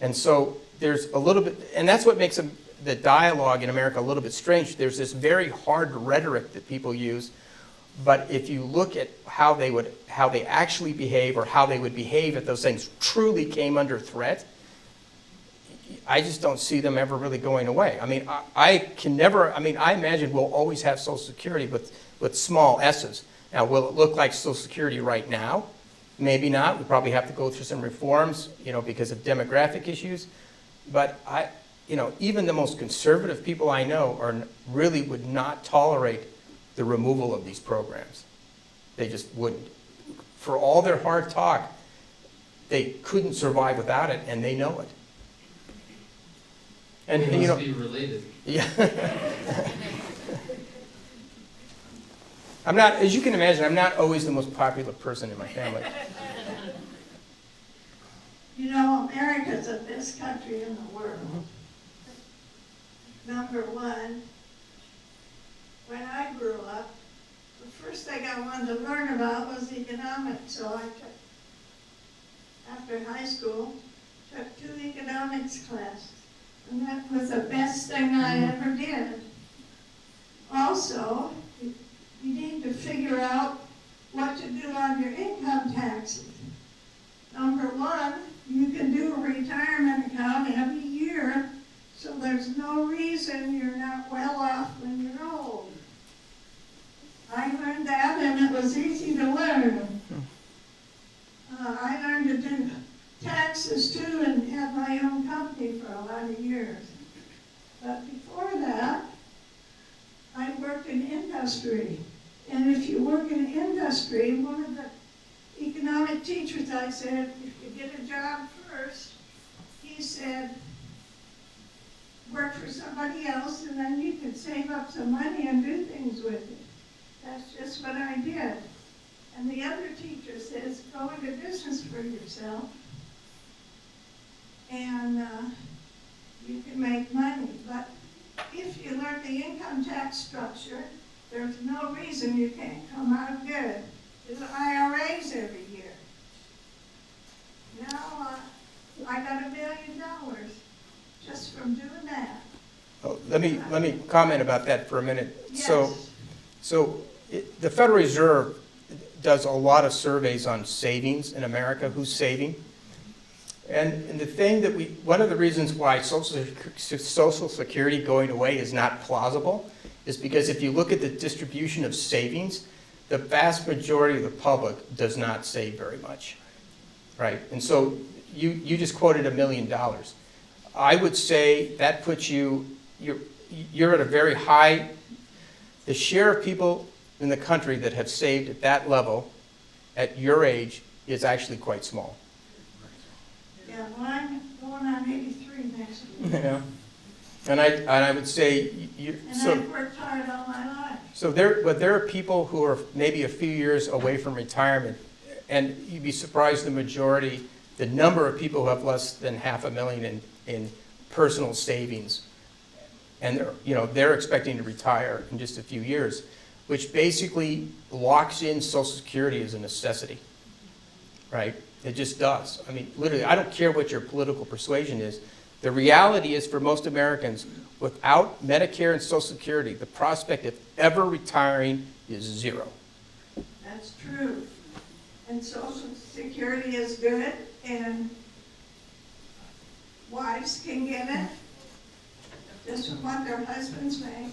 And so there's a little bit, and that's what makes the dialogue in America a little bit strange. There's this very hard rhetoric that people use, but if you look at how they actually behave or how they would behave if those things truly came under threat, I just don't see them ever really going away. I mean, I imagine we'll always have Social Security with small s's. Now, will it look like Social Security right now? Maybe not. We probably have to go through some reforms, because of demographic issues. But even the most conservative people I know really would not tolerate the removal of these programs. They just wouldn't. For all their hard talk, they couldn't survive without it, and they know it. And It must be related. Yeah. As you can imagine, I'm not always the most popular person in my family. America's the best country in the world. Number one, when I grew up, the first thing I wanted to learn about was economics. So I took, after high school, took 2 economics classes. And that was the best thing I ever did. Also, you need to figure out what to do on your income taxes. Number one, you can do a retirement account every year, so there's no reason you're not well off when you're old. I learned that, and it was easy to learn. I learned to do taxes too, and had my own company for a lot of years. But before that, I worked in industry. And if you work in industry, one of the economic teachers I said, if you get a job first, he said, work for somebody else, and then you can save up some money and do things with it. That's just what I did. And the other teacher says, go into business for yourself, and you can make money. But if you learn the income tax structure, there's no reason you can't come out good. There's IRAs every year. Now, I got $1 million just from doing that. Oh, let me comment about that for a minute. Yes. The Federal Reserve does a lot of surveys on savings in America, who's saving. And the thing that one of the reasons why Social Security going away is not plausible is because if you look at the distribution of savings, the vast majority of the public does not save very much, right? And so you just quoted $1 million. I would say that puts you're at a very high, the share of people in the country that have saved at that level at your age is actually quite small. Yeah, well, I'm going on 83 next week. Yeah. And I would say I've worked hard all my life. So there are people who are maybe a few years away from retirement, and you'd be surprised the number of people who have less than $500,000 in personal savings, and they're expecting to retire in just a few years, which basically locks in Social Security as a necessity, right? It just does. I mean, literally, I don't care what your political persuasion is. The reality is, for most Americans, without Medicare and Social Security, the prospect of ever retiring is zero. That's true. And Social Security is good, and wives can get it, just from what their husbands make.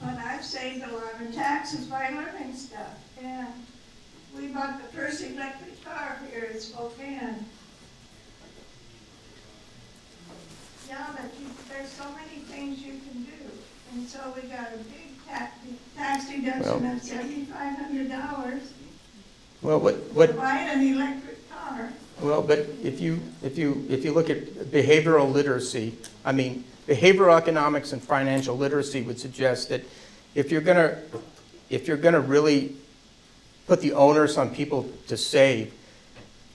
But I've saved a lot of taxes by learning stuff. And we bought the first electric car here in Spokane. Yeah, but there's so many things you can do. And so we got a big tax deduction of $7,500 Well, to what buy an electric car. well, but if you look at behavioral literacy, I mean, behavioral economics and financial literacy would suggest that if you're gonna really put the onus on people to save,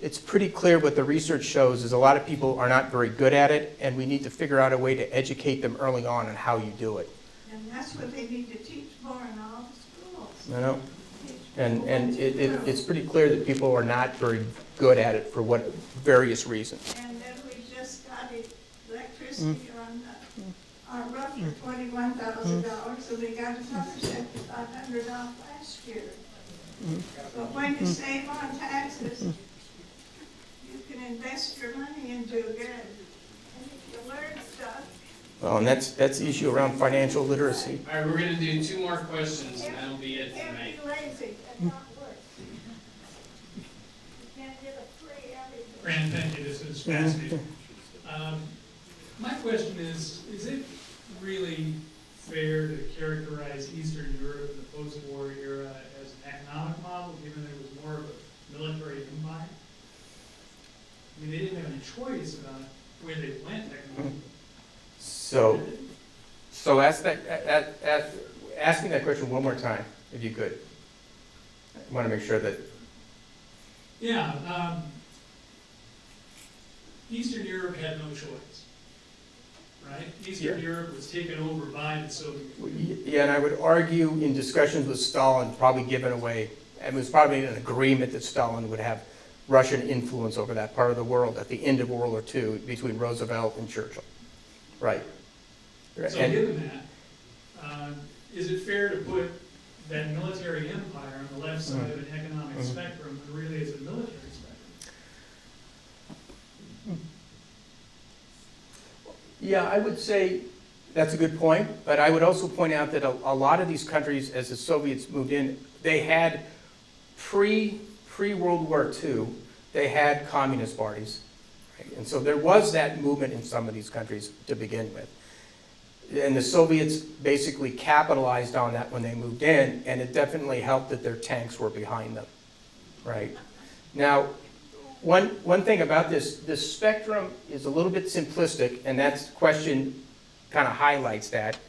it's pretty clear what the research shows is a lot of people are not very good at it, and we need to figure out a way to educate them early on how you do it. And that's what they need to teach more in all the schools. You know, Teach and people what to do. it's pretty clear that people are not very good at it for what various reasons. And then we just got electricity on our roof for $21,000, so we got another $7,500 off last year. But when you save on taxes, you can invest your money into good. And if you learn stuff, Well, and that's the issue around financial literacy. All right, we're gonna do 2 more questions, and that'll be it can't tonight. be lazy and not work. You can't get a free everything. Fran, thank you, this is fascinating. My question is it really fair to characterize Eastern Europe in the post-war era as an economic model, given that it was more of a military empire? I mean, they didn't have any choice about where they went economically. So ask me that question one more time, if you could. I want to make sure that. Yeah, Eastern Europe had no choice, right? Eastern Europe was taken over by the Soviet Union. Yeah, and I would argue in discussions with Stalin, probably given away, and it was probably an agreement that Stalin would have Russian influence over that part of the world at the end of World War II between Roosevelt and Churchill. Right. So given that, is it fair to put that military empire on the left side of an economic spectrum, and really as a military spectrum? Yeah, I would say that's a good point, but I would also point out that a lot of these countries, as the Soviets moved in, they had pre-World War II, they had communist parties. Right? And so there was that movement in some of these countries to begin with. And the Soviets basically capitalized on that when they moved in, and it definitely helped that their tanks were behind them, right? Now, one thing about this spectrum is a little bit simplistic, and that question kind of highlights that.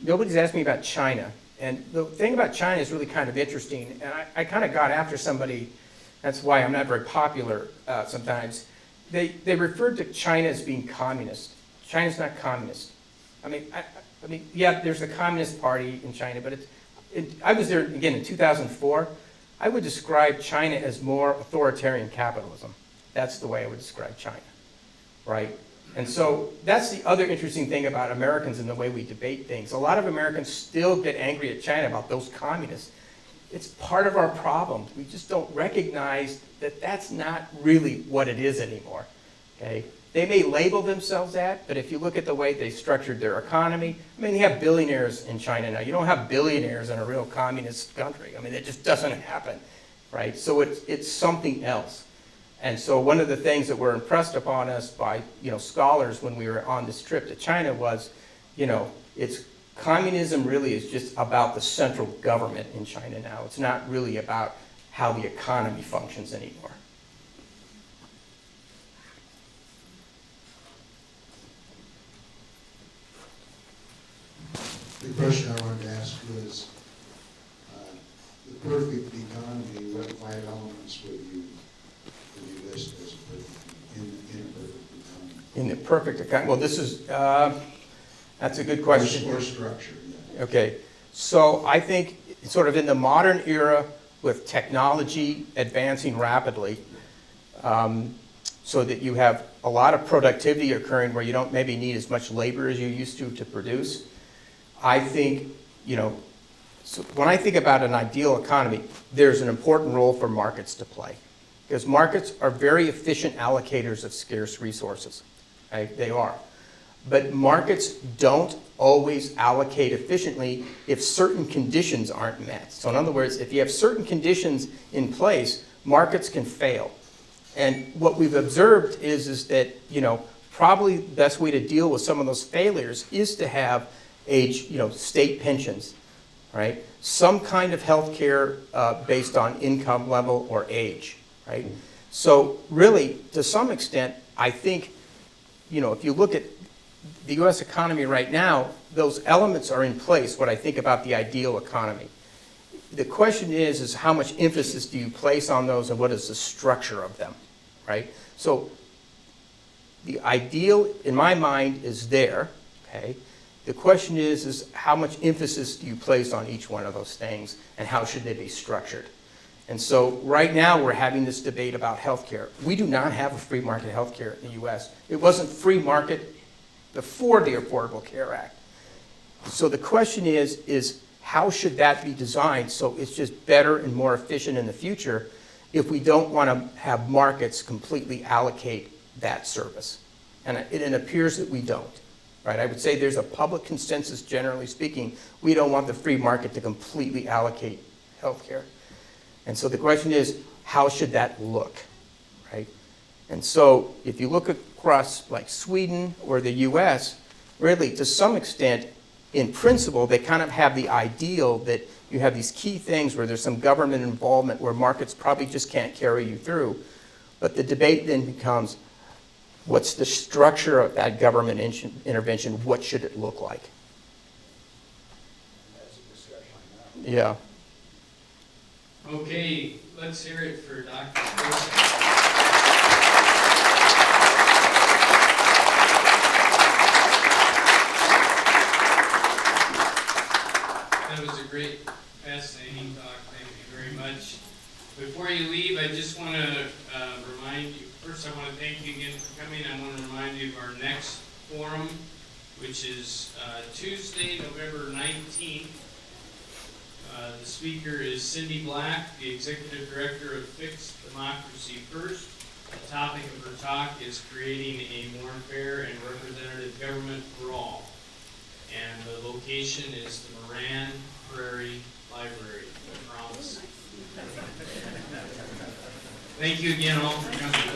Nobody's asked me about China, and the thing about China is really kind of interesting, and I kind of got after somebody, that's why I'm not very popular sometimes. They referred to China as being communist. China's not communist. I mean, yeah, there's a Communist Party in China, but I was there, again, in 2004. I would describe China as more authoritarian capitalism. That's the way I would describe China, right? And so that's the other interesting thing about Americans and the way we debate things. A lot of Americans still get angry at China about those communists. It's part of our problem. We just don't recognize that that's not really what it is anymore, okay? They may label themselves that, but if you look at the way they structured their economy, I mean, they have billionaires in China now. You don't have billionaires in a real communist country. I mean, it just doesn't happen, right? So it's something else. And so one of the things that were impressed upon us by, scholars when we were on this trip to China was, it's communism really is just about the central government in China now. It's not really about how the economy functions anymore. The question I wanted to ask was, the perfect economy, what 5 elements would you list as a in a perfect economy? In the perfect economy, well, this is, that's a good question. Or structure, yeah. Okay, so I think sort of in the modern era with technology advancing rapidly, so that you have a lot of productivity occurring where you don't maybe need as much labor as you used to produce. I think, so when I think about an ideal economy, there's an important role for markets to play. Because markets are very efficient allocators of scarce resources. Right? They are. But markets don't always allocate efficiently if certain conditions aren't met. So in other words, if you have certain conditions in place, markets can fail. And what we've observed is that, probably the best way to deal with some of those failures is to have state pensions, right? Some kind of health care based on income level or age, right? So really, to some extent, I think, you know, if you look at the U.S. economy right now, those elements are in place, what I think about the ideal economy. The question is how much emphasis do you place on those and what is the structure of them, right? So the ideal, in my mind, is there, okay? The question is how much emphasis do you place on each one of those things and how should they be structured? And so right now we're having this debate about healthcare. We do not have a free market healthcare in the U.S. It wasn't free market before the Affordable Care Act. So the question is how should that be designed so it's just better and more efficient in the future if we don't want to have markets completely allocate that service? And it appears that we don't. Right? I would say there's a public consensus, generally speaking, we don't want the free market to completely allocate healthcare. And so the question is, how should that look, right? And so if you look across like Sweden or the US, really to some extent, in principle, they kind of have the ideal that you have these key things where there's some government involvement where markets probably just can't carry you through. But the debate then becomes, what's the structure of that government intervention? What should it look like? Yeah. Okay, let's hear it for Dr. Forsyth. That was a great, fascinating talk. Thank you very much. Before you leave, I just want to remind you, first I want to thank you again for coming. I want to remind you of our next forum, which is Tuesday, November 19th. The speaker is Cindy Black, the Executive Director of Fixed Democracy First. The topic of her talk is creating a more fair and representative government for all. And the location is the Moran Prairie Library. I promise. Thank you again all for coming.